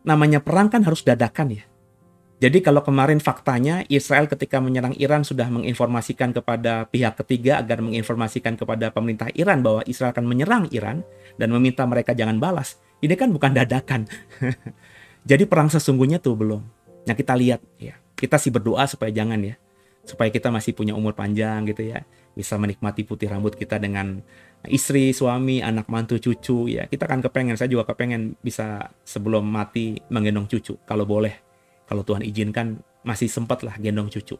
namanya perang kan harus dadakan ya. Jadi kalau kemarin faktanya Israel ketika menyerang Iran sudah menginformasikan kepada pihak ketiga agar menginformasikan kepada pemerintah Iran bahwa Israel akan menyerang Iran dan meminta mereka jangan balas. Ini kan bukan dadakan. Jadi perang sesungguhnya tuh belum. Nah kita lihat ya. Kita sih berdoa supaya jangan ya. Supaya kita masih punya umur panjang gitu ya. Bisa menikmati putih rambut kita dengan istri, suami, anak, mantu, cucu ya. Kita kan kepengen, saya juga kepengen bisa sebelum mati menggendong cucu kalau boleh. Kalau Tuhan izinkan masih sempat lah gendong cucu.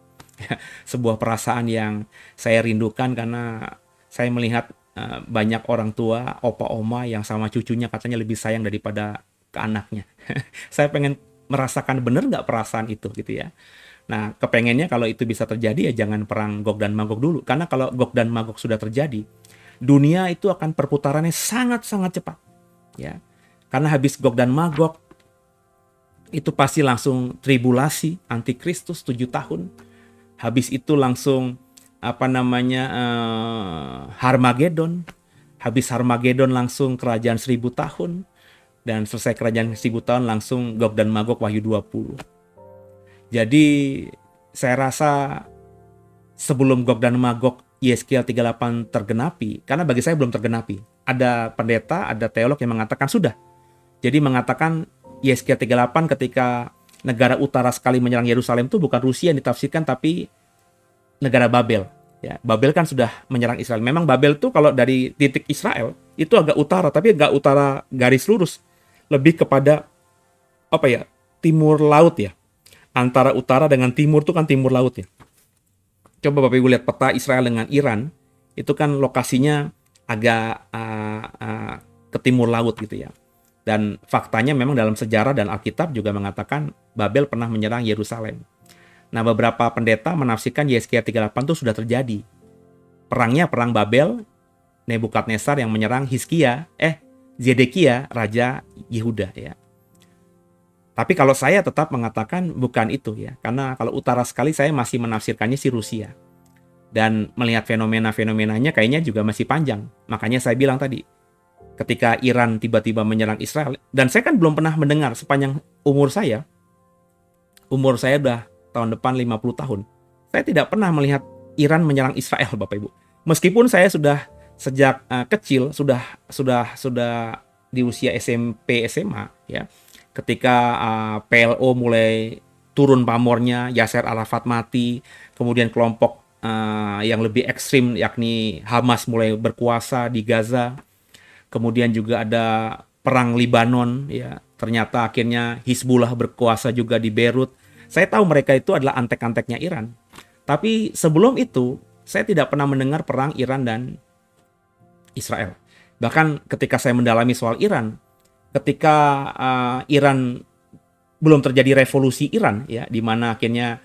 Sebuah perasaan yang saya rindukan karena saya melihat banyak orang tua, opa oma yang sama cucunya katanya lebih sayang daripada ke anaknya. Saya pengen merasakan bener nggak perasaan itu gitu ya. Nah kepengennya kalau itu bisa terjadi ya jangan perang Gog dan Magog dulu. Karena kalau Gog dan Magog sudah terjadi, dunia itu akan perputarannya sangat-sangat cepat. Ya. Karena habis Gog dan Magog, itu pasti langsung tribulasi, antikristus 7 tahun. Habis itu langsung Harmagedon. Habis Harmagedon langsung kerajaan 1000 tahun. Dan selesai kerajaan 1000 tahun langsung Gog dan Magog Wahyu 20. Jadi saya rasa sebelum Gog dan Magog Yehezkiel 38 tergenapi, karena bagi saya belum tergenapi. Ada pendeta, ada teolog yang mengatakan sudah. Jadi mengatakan Yehezkiel 38 ketika negara utara sekali menyerang Yerusalem itu bukan Rusia yang ditafsirkan tapi negara Babel. Ya, Babel kan sudah menyerang Israel. Memang Babel tuh kalau dari titik Israel itu agak utara, tapi agak utara garis lurus. Lebih kepada timur laut ya. Antara utara dengan timur tuh kan timur laut ya. Coba Bapak Ibu lihat peta Israel dengan Iran, itu kan lokasinya agak ke timur laut gitu ya. Dan faktanya memang dalam sejarah dan Alkitab juga mengatakan Babel pernah menyerang Yerusalem. Nah beberapa pendeta menafsirkan Yehezkiel 38 itu sudah terjadi. Perangnya perang Babel, Nebukadnezar yang menyerang Zedekia, Raja Yehuda ya. Tapi kalau saya tetap mengatakan bukan itu ya. Karena kalau utara sekali saya masih menafsirkannya si Rusia. Dan melihat fenomena-fenomenanya kayaknya juga masih panjang. Makanya saya bilang tadi, ketika Iran tiba-tiba menyerang Israel, dan saya kan belum pernah mendengar sepanjang umur saya udah tahun depan 50 tahun, saya tidak pernah melihat Iran menyerang Israel, Bapak Ibu. Meskipun saya sudah sejak kecil, sudah di usia SMP, SMA, ya, ketika PLO mulai turun pamornya, Yasser Arafat mati, kemudian kelompok yang lebih ekstrim, yakni Hamas mulai berkuasa di Gaza. Kemudian juga ada perang Libanon, ya. Ternyata akhirnya Hizbullah berkuasa juga di Beirut. Saya tahu mereka itu adalah antek-anteknya Iran. Tapi sebelum itu, saya tidak pernah mendengar perang Iran dan Israel. Bahkan ketika saya mendalami soal Iran, ketika Iran belum terjadi revolusi Iran, ya, di mana akhirnya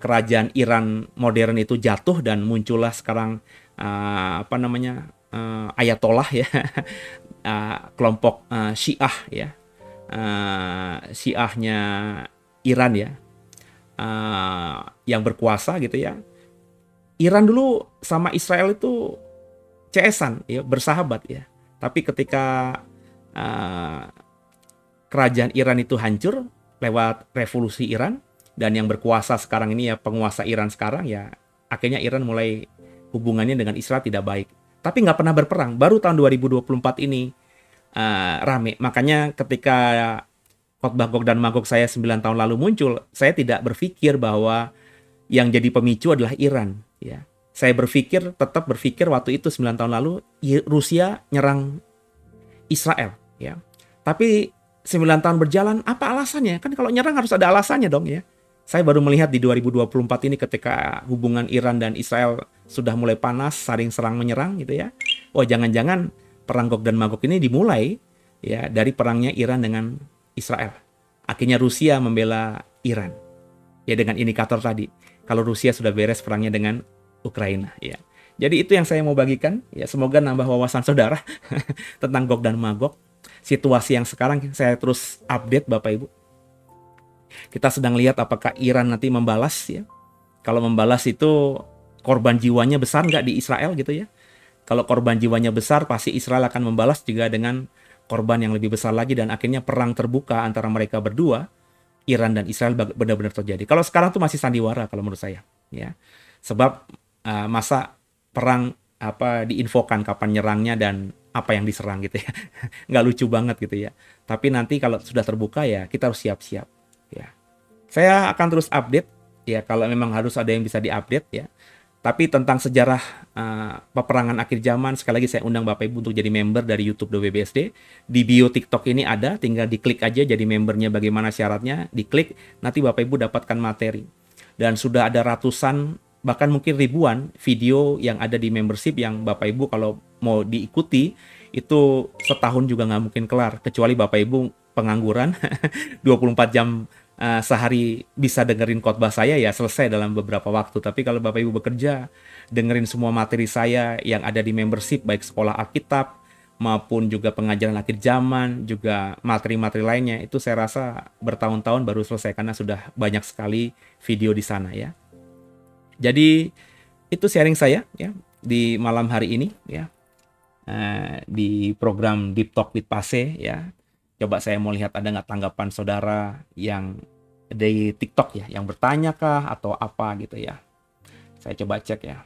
kerajaan Iran modern itu jatuh dan muncullah sekarang Ayatollah, ya, kelompok Syiah, ya, Syiahnya Iran, ya, yang berkuasa gitu ya. Iran dulu sama Israel itu CS-an, ya, bersahabat, ya. Tapi ketika kerajaan Iran itu hancur lewat revolusi Iran, dan yang berkuasa sekarang ini, ya, penguasa Iran sekarang, ya, akhirnya Iran mulai hubungannya dengan Israel tidak baik. Tapi nggak pernah berperang. Baru tahun 2024 ini rame. Makanya ketika khotbah Gog dan Magog saya 9 tahun lalu muncul, saya tidak berpikir bahwa yang jadi pemicu adalah Iran, ya. Saya tetap berpikir waktu itu 9 tahun lalu Rusia nyerang Israel, ya. Tapi 9 tahun berjalan, apa alasannya? Kan kalau nyerang harus ada alasannya dong, ya. Saya baru melihat di 2024 ini ketika hubungan Iran dan Israel sudah mulai panas, saling serang menyerang gitu, ya. Oh, jangan-jangan perang Gog dan Magog ini dimulai, ya, dari perangnya Iran dengan Israel. Akhirnya Rusia membela Iran, ya, dengan indikator tadi. Kalau Rusia sudah beres perangnya dengan Ukraina, ya. Jadi itu yang saya mau bagikan, ya. Semoga nambah wawasan saudara tentang Gog dan Magog. Situasi yang sekarang saya terus update, Bapak Ibu. Kita sedang lihat apakah Iran nanti membalas, ya. Kalau membalas itu korban jiwanya besar nggak di Israel gitu, ya. Kalau korban jiwanya besar, pasti Israel akan membalas juga dengan korban yang lebih besar lagi, dan akhirnya perang terbuka antara mereka berdua, Iran dan Israel, benar-benar terjadi. Kalau sekarang tuh masih sandiwara kalau menurut saya, ya. Sebab masa perang diinfokan kapan nyerangnya dan apa yang diserang gitu, ya. Nggak lucu banget gitu, ya. Tapi nanti kalau sudah terbuka, ya, kita harus siap-siap, ya. Saya akan terus update, ya, kalau memang harus ada yang bisa diupdate, ya. Tapi tentang sejarah peperangan akhir zaman, sekali lagi saya undang Bapak Ibu untuk jadi member dari YouTube WBSD. Di bio TikTok ini ada, tinggal diklik aja jadi membernya, bagaimana syaratnya, diklik, nanti Bapak Ibu dapatkan materi. Dan sudah ada ratusan, bahkan mungkin ribuan video yang ada di membership yang Bapak Ibu kalau mau diikuti, itu setahun juga nggak mungkin kelar. Kecuali Bapak Ibu pengangguran, 24 jam sehari bisa dengerin khotbah saya, ya, selesai dalam beberapa waktu. Tapi kalau Bapak Ibu bekerja, dengerin semua materi saya yang ada di membership, baik sekolah Alkitab, maupun juga pengajaran akhir zaman, juga materi-materi lainnya, itu saya rasa bertahun-tahun baru selesai, karena sudah banyak sekali video di sana, ya. Jadi itu sharing saya, ya, di malam hari ini, ya, di program Deep Talk with Pase, ya. Coba saya mau lihat ada nggak tanggapan saudara yang di TikTok, ya, yang bertanya kah atau apa gitu, ya. Saya coba cek, ya.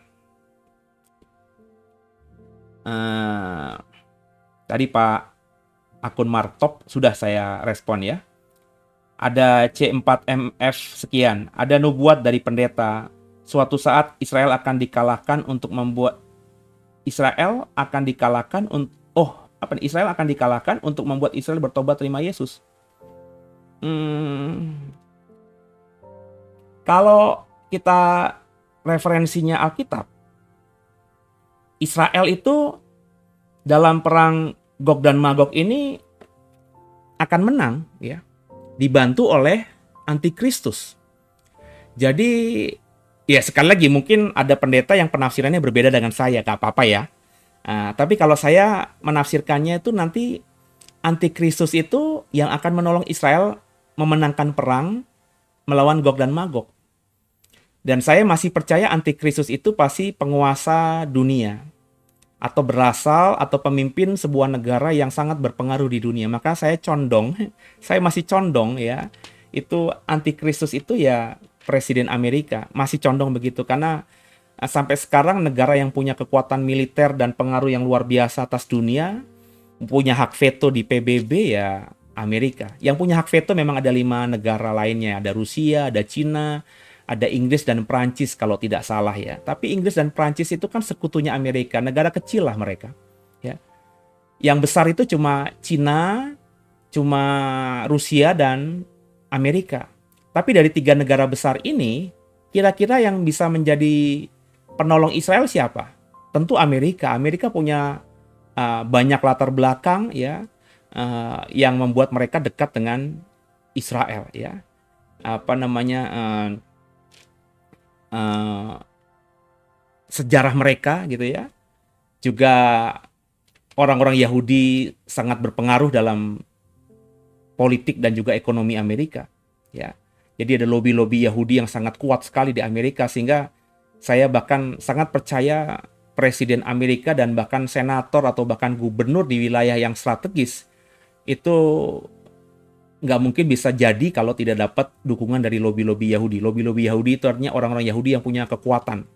Tadi Pak akun Martop sudah saya respon, ya. Ada C4MF sekian. Ada nubuat dari pendeta. Suatu saat Israel akan dikalahkan untuk membuat Israel akan dikalahkan Israel akan dikalahkan untuk membuat Israel bertobat terima Yesus. Kalau kita referensinya Alkitab, Israel itu dalam perang Gog dan Magog ini akan menang, ya, dibantu oleh antikristus. Jadi, ya, sekali lagi mungkin ada pendeta yang penafsirannya berbeda dengan saya, gak apa-apa, ya. Tapi kalau saya menafsirkannya itu nanti antikristus itu yang akan menolong Israel memenangkan perang melawan Gog dan Magog. Dan saya masih percaya antikristus itu pasti penguasa dunia, atau berasal atau pemimpin sebuah negara yang sangat berpengaruh di dunia. Maka saya masih condong, ya, itu antikristus itu, ya, Presiden Amerika. Masih condong begitu, karena sampai sekarang negara yang punya kekuatan militer dan pengaruh yang luar biasa atas dunia, punya hak veto di PBB, ya, Amerika. Yang punya hak veto memang ada 5 negara lainnya. Ada Rusia, ada Cina, ada Inggris dan Prancis kalau tidak salah ya. Tapi Inggris dan Prancis itu kan sekutunya Amerika, negara kecil lah mereka. Ya. Yang besar itu cuma Cina, cuma Rusia dan Amerika. Tapi dari 3 negara besar ini, kira-kira yang bisa menjadi penolong Israel siapa? Tentu Amerika. Amerika punya banyak latar belakang ya, yang membuat mereka dekat dengan Israel ya. Sejarah mereka gitu ya. Juga orang-orang Yahudi sangat berpengaruh dalam politik dan juga ekonomi Amerika ya. Jadi ada lobby-lobby Yahudi yang sangat kuat sekali di Amerika, sehingga saya bahkan sangat percaya presiden Amerika dan bahkan senator atau bahkan gubernur di wilayah yang strategis itu nggak mungkin bisa jadi kalau tidak dapat dukungan dari lobby-lobby Yahudi. Lobby-lobby Yahudi itu artinya orang-orang Yahudi yang punya kekuatan.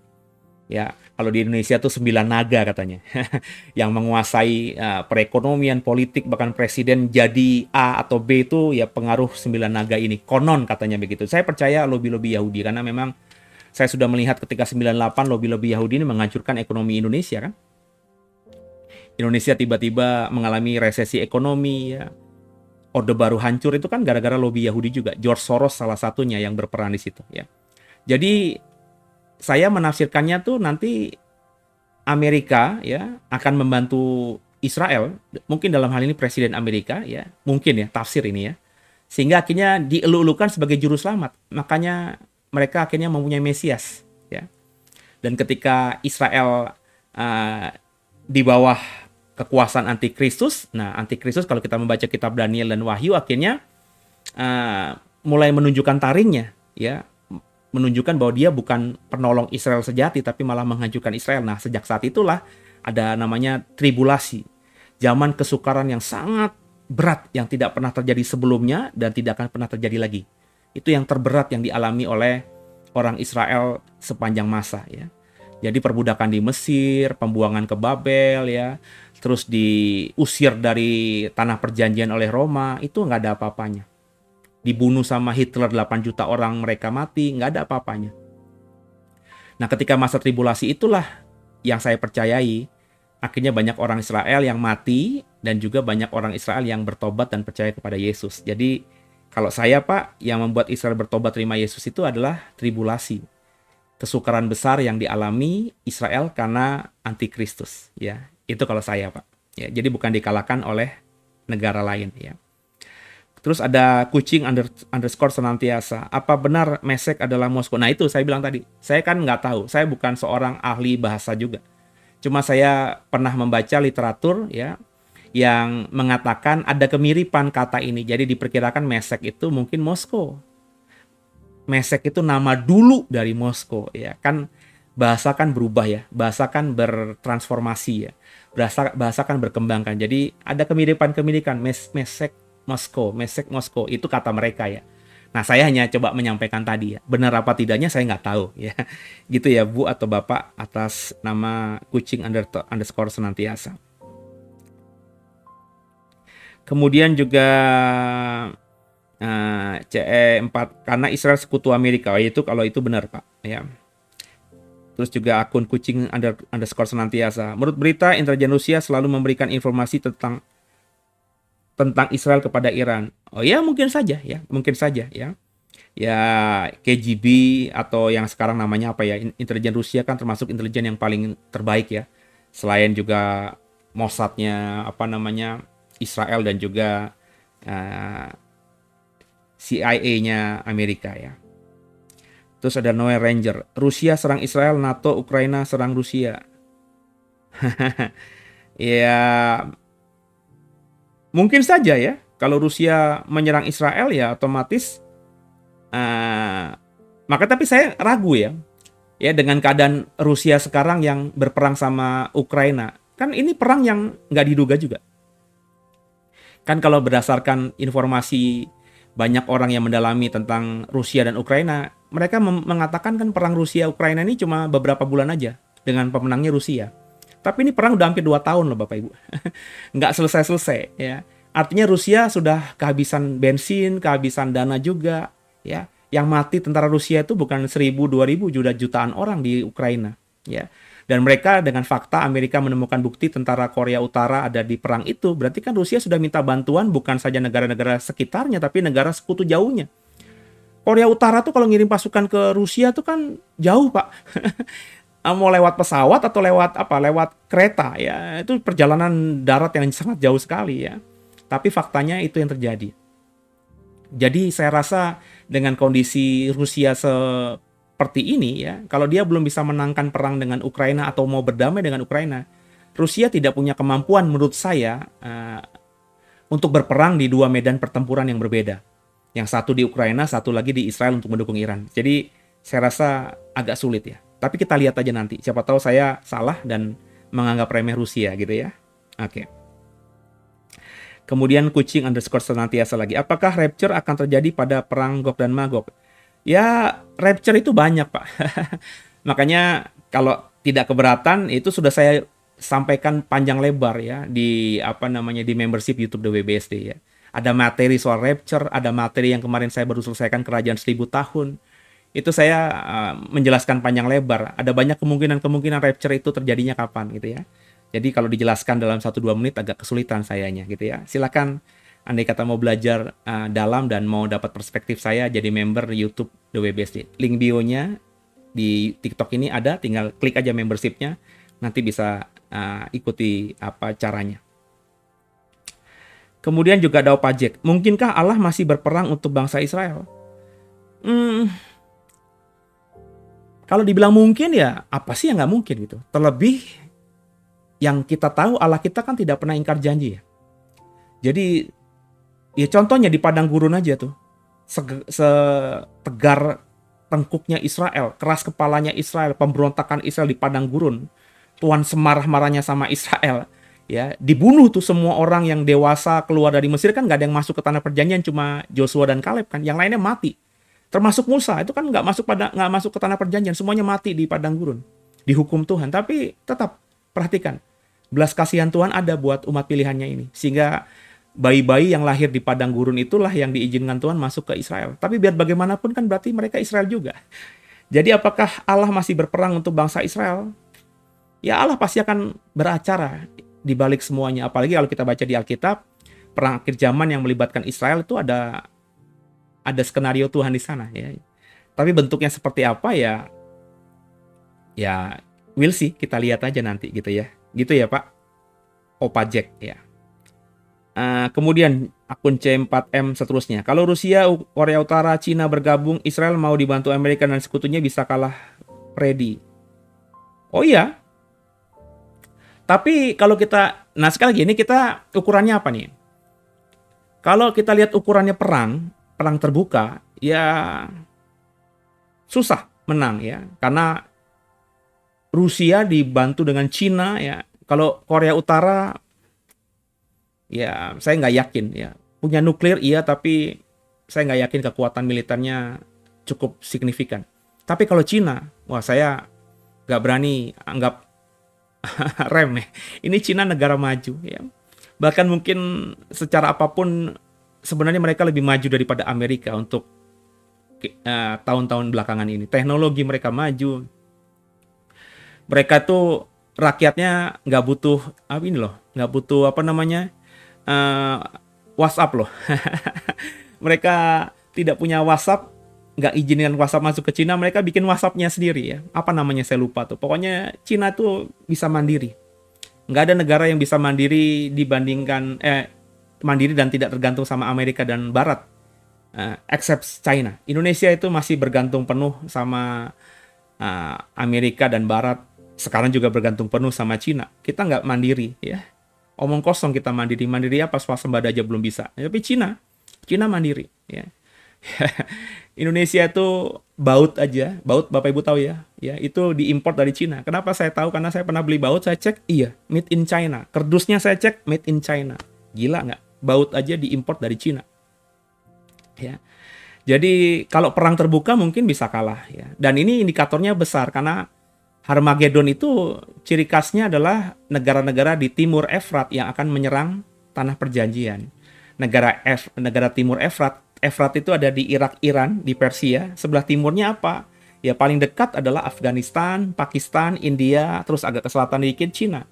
Ya, kalau di Indonesia tuh 9 naga katanya, yang menguasai perekonomian, politik, bahkan presiden jadi A atau B itu ya pengaruh 9 naga ini. Konon katanya begitu. Saya percaya lobby-lobby Yahudi karena memang saya sudah melihat ketika 98 lobby-lobby Yahudi ini menghancurkan ekonomi Indonesia kan. Indonesia tiba-tiba mengalami resesi ekonomi ya. Orde Baru hancur itu kan gara-gara lobby Yahudi juga. George Soros salah satunya yang berperan di situ ya. Jadi saya menafsirkannya tuh nanti Amerika ya akan membantu Israel, mungkin dalam hal ini presiden Amerika ya, mungkin ya tafsir ini ya. Sehingga akhirnya dielulukan sebagai juru selamat. Makanya mereka akhirnya mempunyai Mesias ya. Dan ketika Israel di bawah kekuasaan antikristus, nah antikristus kalau kita membaca kitab Daniel dan Wahyu akhirnya mulai menunjukkan taringnya ya, menunjukkan bahwa dia bukan penolong Israel sejati, tapi malah menghancurkan Israel. Nah, sejak saat itulah ada namanya tribulasi. Zaman kesukaran yang sangat berat, yang tidak pernah terjadi sebelumnya dan tidak akan pernah terjadi lagi. Itu yang terberat yang dialami oleh orang Israel sepanjang masa ya. Jadi perbudakan di Mesir, pembuangan ke Babel ya, terus diusir dari tanah perjanjian oleh Roma, itu nggak ada apa-apanya. Dibunuh sama Hitler 8 juta orang, mereka mati, nggak ada apa-apanya. Nah, ketika masa tribulasi itulah yang saya percayai, akhirnya banyak orang Israel yang mati, dan juga banyak orang Israel yang bertobat dan percaya kepada Yesus. Jadi, kalau saya Pak, yang membuat Israel bertobat terima Yesus itu adalah tribulasi. Kesukaran besar yang dialami Israel karena antikristus. Ya, itu kalau saya Pak. Ya, jadi bukan dikalahkan oleh negara lain ya. Terus ada kucing underscore senantiasa. Apa benar Mesek adalah Moskow? Nah itu saya bilang tadi. Saya kan nggak tahu. Saya bukan seorang ahli bahasa juga. Cuma saya pernah membaca literatur ya yang mengatakan ada kemiripan kata ini. Jadi diperkirakan Mesek itu mungkin Moskow. Mesek itu nama dulu dari Moskow ya. Kan bahasa kan berubah ya. Bahasa kan bertransformasi ya. Bahasa kan berkembang kan. Jadi ada kemiripan-kemiripan Mesek Moskow itu kata mereka ya. Nah saya hanya coba menyampaikan tadi ya. Benar apa tidaknya saya nggak tahu ya. Gitu ya Bu atau Bapak atas nama kucing underscore senantiasa. Kemudian juga CE4 karena Israel sekutu Amerika. Oh, itu kalau itu benar Pak ya. Terus juga akun kucing underscore senantiasa. Menurut berita intelijen Rusia selalu memberikan informasi tentang Israel kepada Iran. Oh ya mungkin saja ya, ya KGB atau yang sekarang namanya apa ya, intelijen Rusia kan termasuk intelijen yang paling terbaik ya, selain juga Mossadnya apa namanya Israel dan juga CIA-nya Amerika ya. Terus ada Noel Ranger, Rusia serang Israel, NATO Ukraina serang Rusia. Ya mungkin saja ya, kalau Rusia menyerang Israel ya otomatis, maka tapi saya ragu ya dengan keadaan Rusia sekarang yang berperang sama Ukraina, kan ini perang yang nggak diduga juga. Kan kalau berdasarkan informasi banyak orang yang mendalami tentang Rusia dan Ukraina, mereka mengatakan kan perang Rusia-Ukraina ini cuma beberapa bulan aja dengan pemenangnya Rusia. Tapi ini perang udah hampir 2 tahun loh Bapak Ibu. Nggak selesai-selesai ya. Artinya Rusia sudah kehabisan bensin, kehabisan dana juga ya. Yang mati tentara Rusia itu bukan 1.000, 2.000, sudah jutaan orang di Ukraina, ya. Dan mereka dengan fakta Amerika menemukan bukti tentara Korea Utara ada di perang itu, berarti kan Rusia sudah minta bantuan bukan saja negara-negara sekitarnya, tapi negara sekutu jauhnya. Korea Utara tuh kalau ngirim pasukan ke Rusia tuh kan jauh, Pak. Mau lewat pesawat atau lewat apa? Lewat kereta ya. Itu perjalanan darat yang sangat jauh sekali ya. Tapi faktanya itu yang terjadi. Jadi saya rasa dengan kondisi Rusia seperti ini ya, kalau dia belum bisa menangkan perang dengan Ukraina atau mau berdamai dengan Ukraina, Rusia tidak punya kemampuan menurut saya untuk berperang di dua medan pertempuran yang berbeda. Yang satu di Ukraina, satu lagi di Israel untuk mendukung Iran. Jadi saya rasa agak sulit ya. Tapi kita lihat aja nanti. Siapa tahu saya salah dan menganggap remeh Rusia gitu ya. Oke. Kemudian kucing underscore senantiasa lagi. Apakah rapture akan terjadi pada perang Gog dan Magog? Ya, rapture itu banyak, Pak. Makanya kalau tidak keberatan, itu sudah saya sampaikan panjang lebar ya di di membership YouTube WBSD ya. Ada materi soal rapture, ada materi yang kemarin saya baru selesaikan Kerajaan 1000 tahun. Itu saya menjelaskan panjang lebar. Ada banyak kemungkinan rapture itu terjadinya kapan gitu ya. Jadi kalau dijelaskan dalam 1-2 menit agak kesulitan sayanya gitu ya. Silakan andai kata mau belajar dalam dan mau dapat perspektif saya jadi member YouTube WBSD. Link bio-nya di TikTok ini ada, tinggal klik aja membership-nya. Nanti bisa ikuti apa caranya. Kemudian juga ada Opajek. Mungkinkah Allah masih berperang untuk bangsa Israel? Kalau dibilang mungkin ya, apa sih yang nggak mungkin gitu. Terlebih yang kita tahu Allah kita kan tidak pernah ingkar janji ya. Jadi ya contohnya di padang gurun aja tuh. Setegar tengkuknya Israel, keras kepalanya Israel, pemberontakan Israel di padang gurun. Tuhan semarah-marahnya sama Israel. Ya, dibunuh tuh semua orang yang dewasa keluar dari Mesir, kan nggak ada yang masuk ke tanah perjanjian, cuma Joshua dan Kaleb kan, yang lainnya mati. Termasuk Musa itu kan nggak masuk ke tanah perjanjian, semuanya mati di padang gurun, dihukum Tuhan. Tapi tetap perhatikan, belas kasihan Tuhan ada buat umat pilihannya ini, sehingga bayi-bayi yang lahir di padang gurun itulah yang diizinkan Tuhan masuk ke Israel. Tapi biar bagaimanapun kan berarti mereka Israel juga. Jadi apakah Allah masih berperang untuk bangsa Israel? Ya Allah pasti akan beracara di balik semuanya. Apalagi kalau kita baca di Alkitab, perang akhir zaman yang melibatkan Israel itu ada skenario Tuhan di sana ya. Tapi bentuknya seperti apa ya we'll see, kita lihat aja nanti gitu ya. Gitu ya Pak. Opajek ya. Kemudian akun C4M seterusnya. Kalau Rusia, Korea Utara, Cina bergabung, Israel mau dibantu Amerika dan sekutunya bisa kalah ready. Oh iya. Tapi kalau kita, nah sekali lagi ini kita ukurannya apa nih? Kalau kita lihat ukurannya perang terbuka, ya susah menang ya. Karena Rusia dibantu dengan Cina ya. Kalau Korea Utara, ya saya nggak yakin ya. Punya nuklir iya, tapi saya nggak yakin kekuatan militernya cukup signifikan. Tapi kalau Cina, wah saya nggak berani anggap remeh. Ini Cina negara maju ya. Bahkan mungkin secara apapun sebenarnya mereka lebih maju daripada Amerika untuk tahun-tahun belakangan ini. Teknologi mereka maju. Mereka tuh rakyatnya nggak butuh nggak butuh WhatsApp loh. Mereka tidak punya WhatsApp, nggak izinkan WhatsApp masuk ke Cina, mereka bikin WhatsApp-nya sendiri ya. Apa namanya saya lupa tuh. Pokoknya Cina tuh bisa mandiri. Nggak ada negara yang bisa mandiri dibandingkan mandiri dan tidak tergantung sama Amerika dan Barat. Except China. Indonesia itu masih bergantung penuh sama Amerika dan Barat. Sekarang juga bergantung penuh sama Cina. Kita nggak mandiri ya. Omong kosong kita mandiri. Mandiri apa, swasembada aja belum bisa. Tapi Cina mandiri ya. Indonesia itu baut aja, baut Bapak Ibu tahu ya, itu diimpor dari Cina. Kenapa saya tahu? Karena saya pernah beli baut, saya cek, iya, made in China. Kerdusnya saya cek, made in China. Gila nggak? Baut aja diimpor dari Cina. Ya. Jadi kalau perang terbuka mungkin bisa kalah ya. Dan ini indikatornya besar karena Harmagedon itu ciri khasnya adalah negara-negara di timur Efrat yang akan menyerang tanah perjanjian. Negara timur Efrat Efrat itu ada di Irak, Iran, di Persia. Sebelah timurnya apa? Ya paling dekat adalah Afghanistan, Pakistan, India, terus agak ke selatan dikit Cina.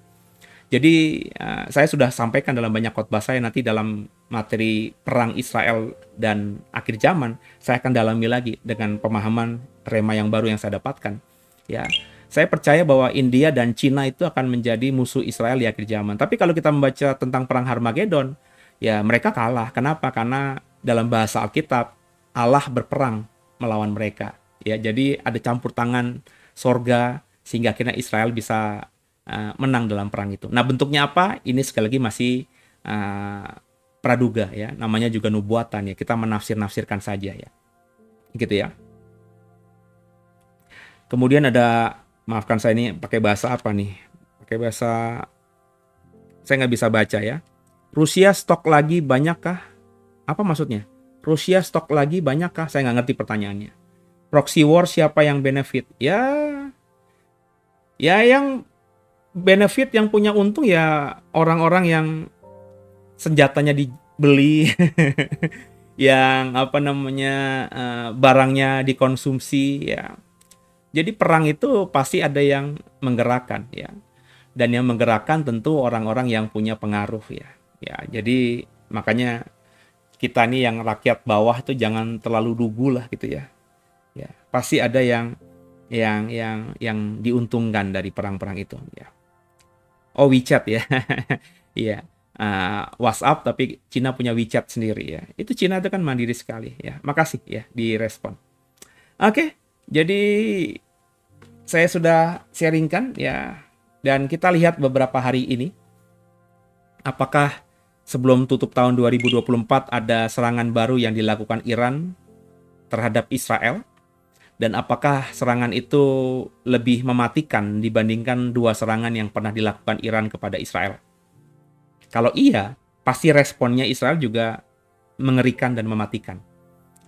Jadi saya sudah sampaikan dalam banyak khotbah saya, nanti dalam materi perang Israel dan akhir zaman, saya akan dalami lagi dengan pemahaman rema yang baru yang saya dapatkan. Ya, saya percaya bahwa India dan Cina itu akan menjadi musuh Israel di akhir zaman. Tapi kalau kita membaca tentang perang Harmagedon, ya mereka kalah. Kenapa? Karena dalam bahasa Alkitab, Allah berperang melawan mereka. Ya, jadi ada campur tangan sorga sehingga akhirnya Israel bisa menang dalam perang itu. Nah, bentuknya apa? Ini sekali lagi masih praduga ya. Namanya juga nubuatan ya. Kita menafsir-nafsirkan saja ya. Gitu ya. Kemudian ada, maafkan saya ini pakai bahasa apa nih? Pakai bahasa, saya nggak bisa baca ya. Rusia stok lagi banyakkah? Apa maksudnya? Rusia stok lagi banyakkah? Saya nggak ngerti pertanyaannya. Proxy war siapa yang benefit? Ya yang benefit, yang punya untung ya orang-orang yang senjatanya dibeli, yang barangnya dikonsumsi ya. Jadi perang itu pasti ada yang menggerakkan ya. Dan yang menggerakkan tentu orang-orang yang punya pengaruh ya. Ya, jadi makanya kita nih yang rakyat bawah itu jangan terlalu lugu lah gitu ya. Ya, pasti ada yang diuntungkan dari perang-perang itu ya. Oh, WeChat ya. Iya. WhatsApp tapi Cina punya WeChat sendiri ya. Itu Cina itu kan mandiri sekali ya. Makasih ya direspon. Oke, jadi saya sudah sharingkan ya, dan kita lihat beberapa hari ini apakah sebelum tutup tahun 2024 ada serangan baru yang dilakukan Iran terhadap Israel. Dan apakah serangan itu lebih mematikan dibandingkan dua serangan yang pernah dilakukan Iran kepada Israel? Kalau iya, pasti responnya Israel juga mengerikan dan mematikan.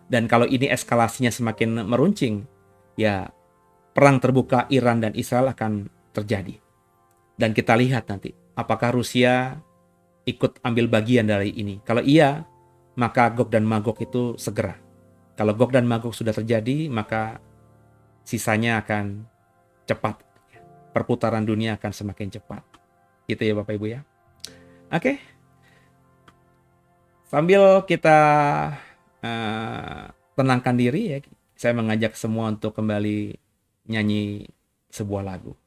Dan kalau ini eskalasinya semakin meruncing, ya perang terbuka Iran dan Israel akan terjadi. Dan kita lihat nanti, apakah Rusia ikut ambil bagian dari ini. Kalau iya, maka Gog dan Magog itu segera. Kalau Gog dan Magog sudah terjadi, maka sisanya akan cepat. Perputaran dunia akan semakin cepat. Gitu ya Bapak Ibu ya. Oke. Sambil kita tenangkan diri ya, saya mengajak semua untuk kembali nyanyi sebuah lagu.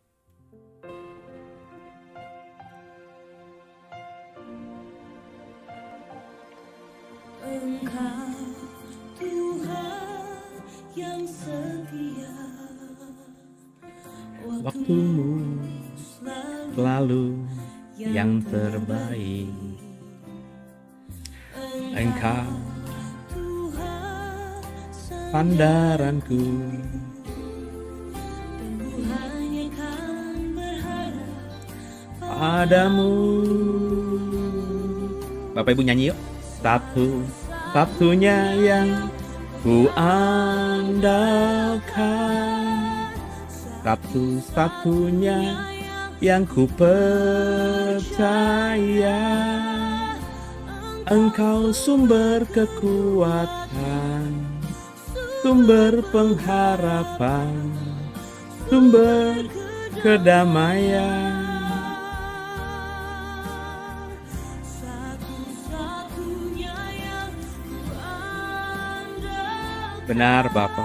Waktumu selalu yang terbaik. Engkau sandaranku, padamu. Bapak Ibu nyanyi yuk. Satu-satunya yang ku andalkan, satu-satunya yang ku percaya. Engkau sumber kekuatan, sumber pengharapan, sumber kedamaian. Benar Bapak.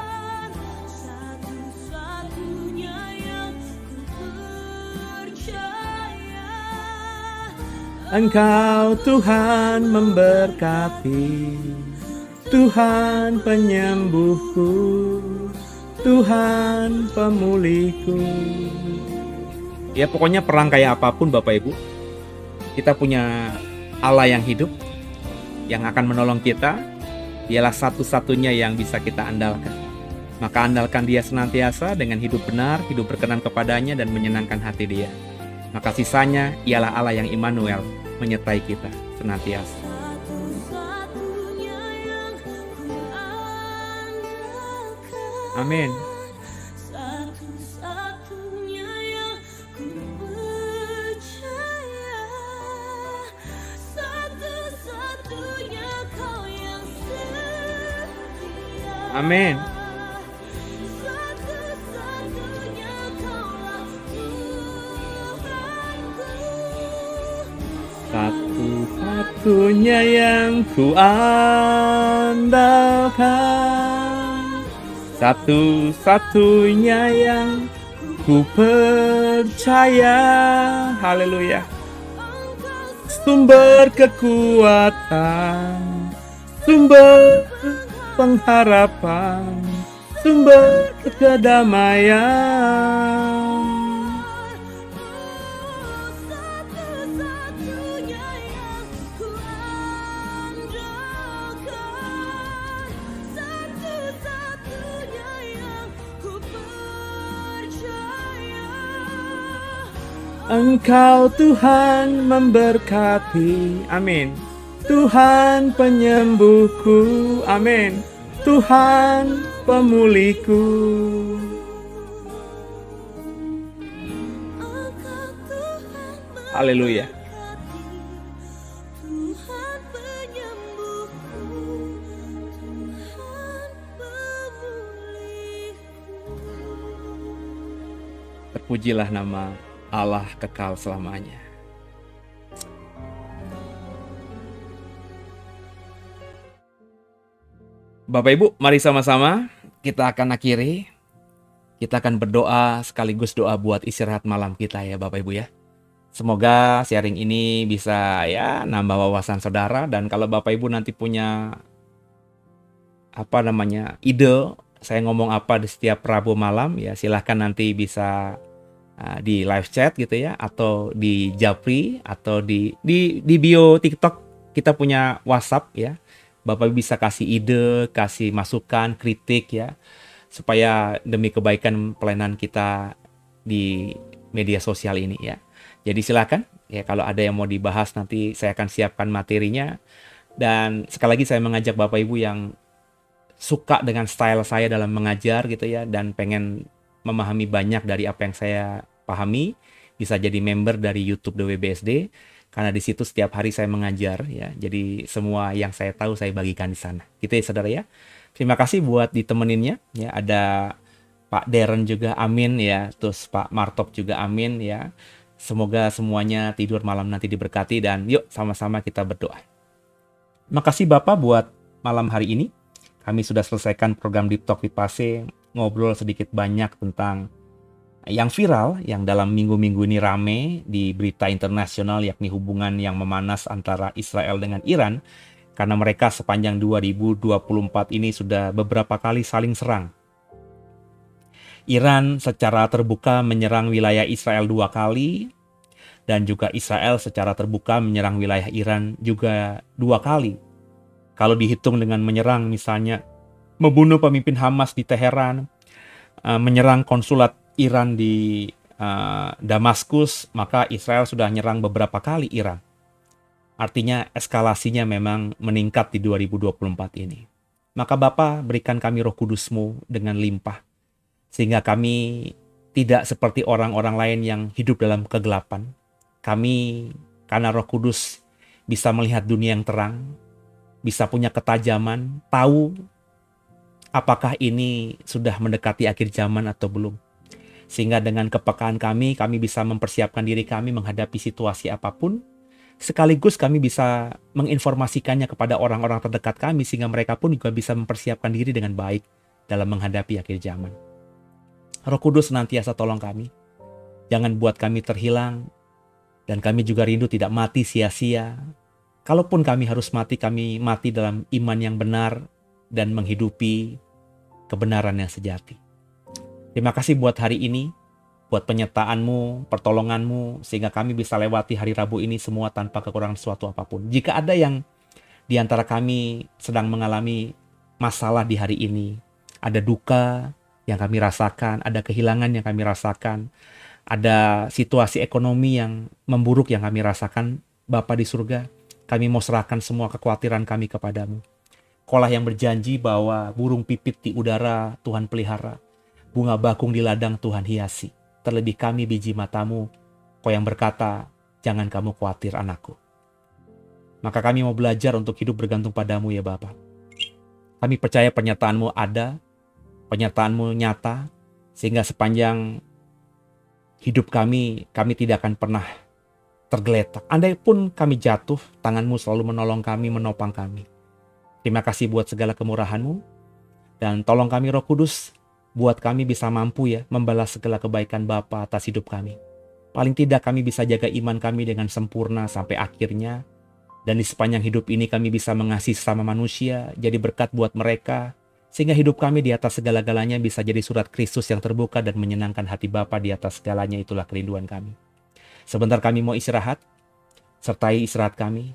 Engkau Tuhan memberkati, Tuhan penyembuhku, Tuhan pemulihku. Ya pokoknya perang kayak apapun Bapak Ibu, kita punya Allah yang hidup, yang akan menolong kita. Dialah satu-satunya yang bisa kita andalkan. Maka andalkan Dia senantiasa dengan hidup benar, hidup berkenan kepadanya dan menyenangkan hati Dia. Maka sisanya ialah Allah yang Immanuel menyertai kita senantiasa. Amin. Amin. Satu-satunya Kaulah Tuhanku. Satu-satunya yang ku andalkan, satu-satunya yang ku percaya. Haleluya. Sumber kekuatan, sumber pengharapan, sumber kedamaian. Satu-satunya yang ku andalkan, satu-satunya yang ku percaya. Engkau Tuhan memberkati, amin. Tuhan penyembuhku, amin. Tuhan pemulihku. Engkau Tuhan Haleluya. memberkati, Tuhan penyembuhku, Tuhan pemulihku. Terpujilah nama Allah kekal selamanya. Bapak Ibu, mari sama-sama kita akan akhiri. Kita akan berdoa sekaligus doa buat istirahat malam kita ya Bapak Ibu ya. Semoga sharing ini bisa ya nambah wawasan saudara, dan kalau Bapak Ibu nanti punya ide saya ngomong apa di setiap Rabu malam ya, silahkan nanti bisa di live chat gitu ya, atau di Japri, atau di bio TikTok kita punya WhatsApp ya. Bapak bisa kasih ide, kasih masukan, kritik ya, supaya demi kebaikan pelayanan kita di media sosial ini ya. Jadi silakan ya, kalau ada yang mau dibahas nanti saya akan siapkan materinya. Dan sekali lagi saya mengajak Bapak Ibu yang suka dengan style saya dalam mengajar gitu ya, dan pengen memahami banyak dari apa yang saya pahami, bisa jadi member dari YouTube DWBSD. Karena di situ setiap hari saya mengajar ya. Jadi semua yang saya tahu saya bagikan di sana. Gitu ya saudara ya. Terima kasih buat ditemeninnya ya. Ada Pak Darren juga amin ya. Terus Pak Martop juga amin ya. Semoga semuanya tidur malam nanti diberkati, dan yuk sama-sama kita berdoa. Makasih Bapak buat malam hari ini. Kami sudah selesaikan program Deep Talk Vipase, ngobrol sedikit banyak tentang yang viral, yang dalam minggu-minggu ini rame di berita internasional, yakni hubungan yang memanas antara Israel dengan Iran, karena mereka sepanjang 2024 ini sudah beberapa kali saling serang. Iran secara terbuka menyerang wilayah Israel 2 kali, dan juga Israel secara terbuka menyerang wilayah Iran juga 2 kali. Kalau dihitung dengan menyerang misalnya membunuh pemimpin Hamas di Teheran, menyerang konsulat Iran di Damaskus, maka Israel sudah nyerang beberapa kali Iran. Artinya eskalasinya memang meningkat di 2024 ini. Maka Bapa, berikan kami Roh Kudus-Mu dengan limpah, sehingga kami tidak seperti orang-orang lain yang hidup dalam kegelapan. Kami, karena Roh Kudus, bisa melihat dunia yang terang, bisa punya ketajaman, tahu apakah ini sudah mendekati akhir zaman atau belum. Sehingga dengan kepekaan kami bisa mempersiapkan diri kami menghadapi situasi apapun, sekaligus kami bisa menginformasikannya kepada orang-orang terdekat kami, sehingga mereka pun juga bisa mempersiapkan diri dengan baik dalam menghadapi akhir zaman. Roh Kudus senantiasa tolong kami, jangan buat kami terhilang, dan kami juga rindu tidak mati sia-sia. Kalaupun kami harus mati, kami mati dalam iman yang benar dan menghidupi kebenaran yang sejati. Terima kasih buat hari ini, buat penyertaan-Mu, pertolongan-Mu, sehingga kami bisa lewati hari Rabu ini semua tanpa kekurangan sesuatu apapun. Jika ada yang di antara kami sedang mengalami masalah di hari ini, ada duka yang kami rasakan, ada kehilangan yang kami rasakan, ada situasi ekonomi yang memburuk yang kami rasakan, Bapa di surga, kami mau serahkan semua kekhawatiran kami kepadamu. Kaulah yang berjanji bahwa burung pipit di udara Tuhan pelihara, bunga bakung di ladang Tuhan hiasi. Terlebih kami biji matamu, Kau yang berkata, jangan kamu khawatir anakku. Maka kami mau belajar untuk hidup bergantung padamu ya Bapa. Kami percaya penyertaan-Mu ada, penyertaan-Mu nyata, sehingga sepanjang hidup kami tidak akan pernah tergeletak. Andai pun kami jatuh, tangan-Mu selalu menolong kami, menopang kami. Terima kasih buat segala kemurahan-Mu, dan tolong kami Roh Kudus, buat kami bisa mampu ya, membalas segala kebaikan Bapa atas hidup kami. Paling tidak kami bisa jaga iman kami dengan sempurna sampai akhirnya, dan di sepanjang hidup ini kami bisa mengasihi sesama manusia, jadi berkat buat mereka, sehingga hidup kami di atas segala-galanya bisa jadi surat Kristus yang terbuka dan menyenangkan hati Bapa di atas segalanya. Itulah kerinduan kami. Sebentar kami mau istirahat, sertai istirahat kami.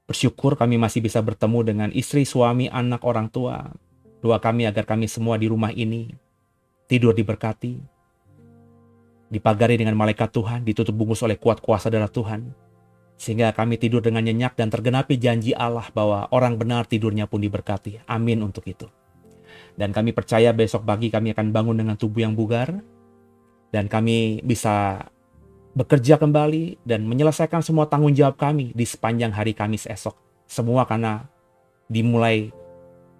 Bersyukur kami masih bisa bertemu dengan istri, suami, anak, orang tua. Doa kami agar kami semua di rumah ini tidur diberkati, dipagari dengan malaikat Tuhan, ditutup bungkus oleh kuat kuasa darah Tuhan, sehingga kami tidur dengan nyenyak dan tergenapi janji Allah bahwa orang benar tidurnya pun diberkati. Amin untuk itu. Dan kami percaya besok pagi kami akan bangun dengan tubuh yang bugar, dan kami bisa bekerja kembali dan menyelesaikan semua tanggung jawab kami di sepanjang hari Kamis esok. Semua karena dimulai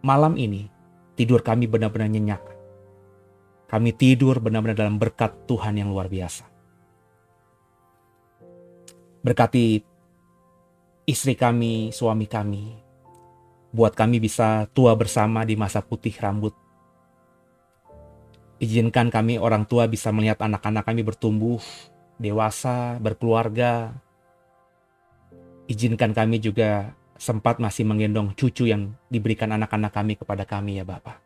malam ini, tidur kami benar-benar nyenyak. Kami tidur benar-benar dalam berkat Tuhan yang luar biasa. Berkati istri kami, suami kami, buat kami bisa tua bersama di masa putih rambut. Izinkan kami orang tua bisa melihat anak-anak kami bertumbuh, dewasa, berkeluarga. Izinkan kami juga sempat masih menggendong cucu yang diberikan anak-anak kami kepada kami ya Bapa.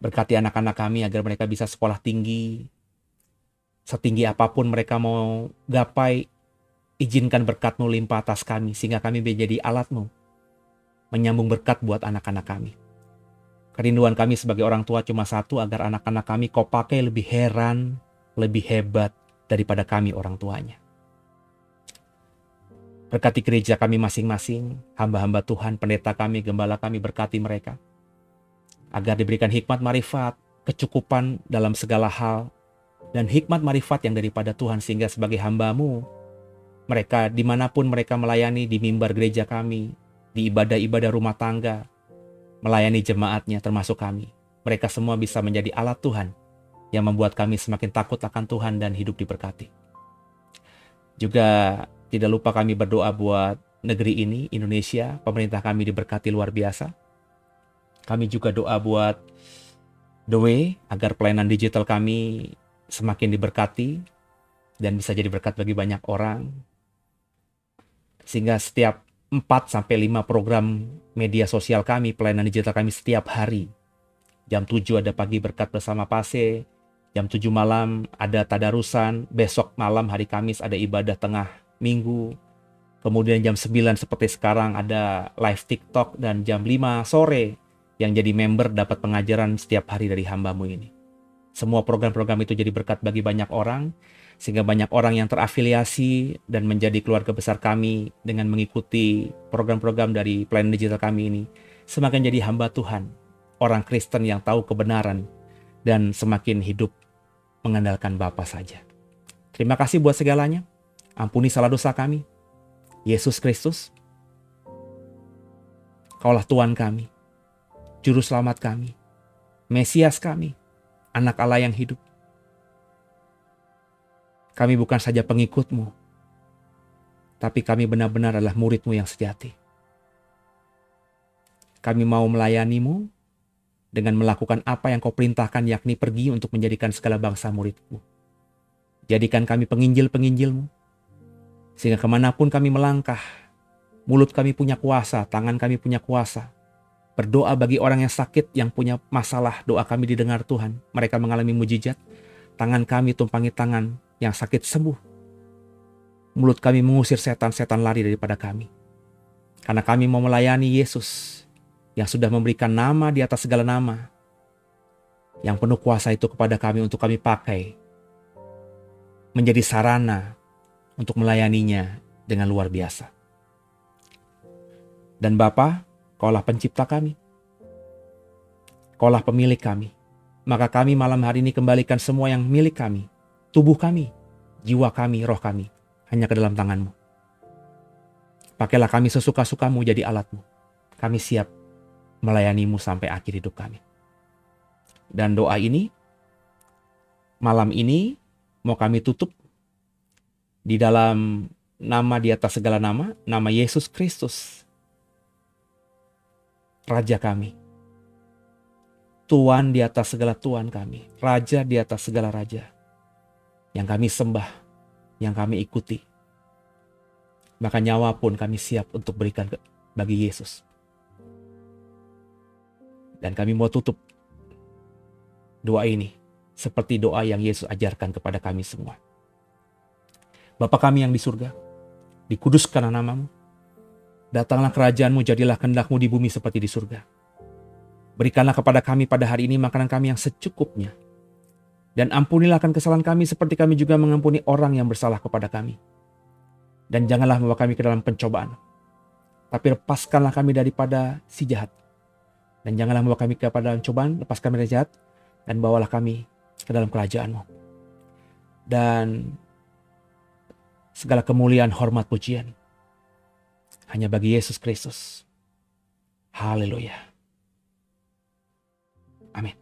Berkati anak-anak kami agar mereka bisa sekolah tinggi, setinggi apapun mereka mau gapai. Izinkan berkat-Mu limpah atas kami, sehingga kami menjadi alat-Mu, menyambung berkat buat anak-anak kami. Kerinduan kami sebagai orang tua cuma satu, agar anak-anak kami Kau pakai lebih heran, lebih hebat daripada kami orang tuanya. Berkati gereja kami masing-masing, hamba-hamba Tuhan, pendeta kami, gembala kami, berkati mereka, agar diberikan hikmat marifat, kecukupan dalam segala hal, dan hikmat marifat yang daripada Tuhan, sehingga sebagai hamba-Mu, mereka dimanapun mereka melayani, di mimbar gereja kami, di ibadah-ibadah rumah tangga, melayani jemaatnya termasuk kami, mereka semua bisa menjadi alat Tuhan yang membuat kami semakin takut akan Tuhan dan hidup diberkati. Juga tidak lupa kami berdoa buat negeri ini, Indonesia, pemerintah kami diberkati luar biasa. Kami juga doa buat The Way, agar pelayanan digital kami semakin diberkati dan bisa jadi berkat bagi banyak orang. Sehingga setiap 4-5 program media sosial kami, pelayanan digital kami setiap hari. Jam 7 ada pagi berkat bersama Pase, jam 7 malam ada tadarusan, besok malam hari Kamis ada ibadah tengah minggu. Kemudian jam 9 seperti sekarang ada live TikTok, dan jam 5 sore yang jadi member dapat pengajaran setiap hari dari hamba-Mu ini. Semua program-program itu jadi berkat bagi banyak orang, sehingga banyak orang yang terafiliasi dan menjadi keluarga besar kami dengan mengikuti program-program dari pelayanan digital kami ini, semakin jadi hamba Tuhan, orang Kristen yang tahu kebenaran, dan semakin hidup mengandalkan Bapa saja. Terima kasih buat segalanya. Ampuni salah dosa kami. Yesus Kristus, Kaulah Tuhan kami, Juru Selamat kami, Mesias kami, Anak Allah yang hidup. Kami bukan saja pengikut-Mu, tapi kami benar-benar adalah murid-Mu yang sejati. Kami mau melayani-Mu dengan melakukan apa yang Kau perintahkan, yakni pergi untuk menjadikan segala bangsa murid-Mu. Jadikan kami penginjil-penginjil-Mu, sehingga kemanapun kami melangkah, mulut kami punya kuasa, tangan kami punya kuasa. Berdoa bagi orang yang sakit, yang punya masalah, doa kami didengar Tuhan. Mereka mengalami mujizat, tangan kami tumpangi tangan yang sakit sembuh. Mulut kami mengusir setan-setan lari daripada kami. Karena kami mau melayani Yesus yang sudah memberikan nama di atas segala nama, yang penuh kuasa itu kepada kami untuk kami pakai menjadi sarana untuk melayaninya dengan luar biasa. Dan Bapa, Kaulah pencipta kami, Kaulah pemilik kami. Maka kami malam hari ini kembalikan semua yang milik kami, tubuh kami, jiwa kami, roh kami, hanya ke dalam tangan-Mu. Pakailah kami sesuka-suka-Mu jadi alat-Mu. kami siap melayani-Mu sampai akhir hidup kami. Dan doa ini, malam ini mau kami tutup di dalam nama di atas segala nama, nama Yesus Kristus, Raja kami. Tuan di atas segala Tuan kami, Raja di atas segala Raja, yang kami sembah, yang kami ikuti. Maka nyawa pun kami siap untuk berikan bagi Yesus. Dan kami mau tutup doa ini seperti doa yang Yesus ajarkan kepada kami semua. Bapa kami yang di surga, dikuduskanlah nama-Mu. Datanglah kerajaan-Mu, jadilah kehendak-Mu di bumi seperti di surga. Berikanlah kepada kami pada hari ini makanan kami yang secukupnya. Dan ampunilah akan kesalahan kami seperti kami juga mengampuni orang yang bersalah kepada kami. Dan janganlah membawa kami ke dalam pencobaan, tapi lepaskanlah kami daripada si jahat. Dan janganlah membawa kami kepada cobaan, lepaskan kami dari jahat, dan bawalah kami ke dalam kerajaan-Mu. Dan segala kemuliaan, hormat, pujian hanya bagi Yesus Kristus. Haleluya. Amin.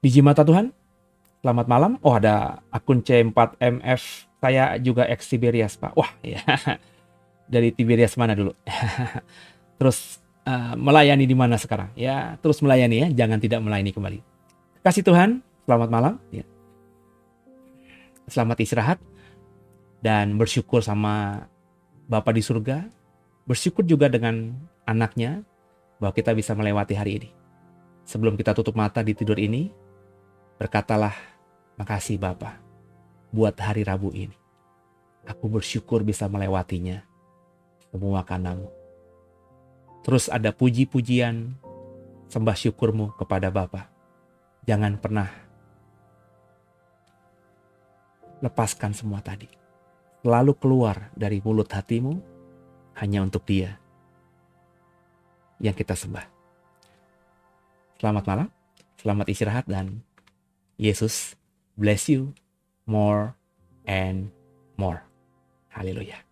Biji mata Tuhan, selamat malam. Oh, ada akun C4MF. Saya juga ex Tiberias, Pak. Wah, ya. Dari Tiberias mana dulu? Terus melayani di mana sekarang? Ya, terus melayani ya, jangan tidak melayani kembali. Kasih Tuhan, selamat malam. Ya. Selamat istirahat dan bersyukur sama Bapa di surga. Bersyukur juga dengan anaknya bahwa kita bisa melewati hari ini. Sebelum kita tutup mata di tidur ini, berkatalah, makasih Bapa buat hari Rabu ini. Aku bersyukur bisa melewatinya, semua karena-Mu. Terus ada puji-pujian, sembah syukur-Mu kepada Bapa. Jangan pernah lepaskan semua tadi. Selalu keluar dari mulut hatimu hanya untuk Dia yang kita sembah. Selamat malam, selamat istirahat, dan Yesus bless you more and more. Haleluya.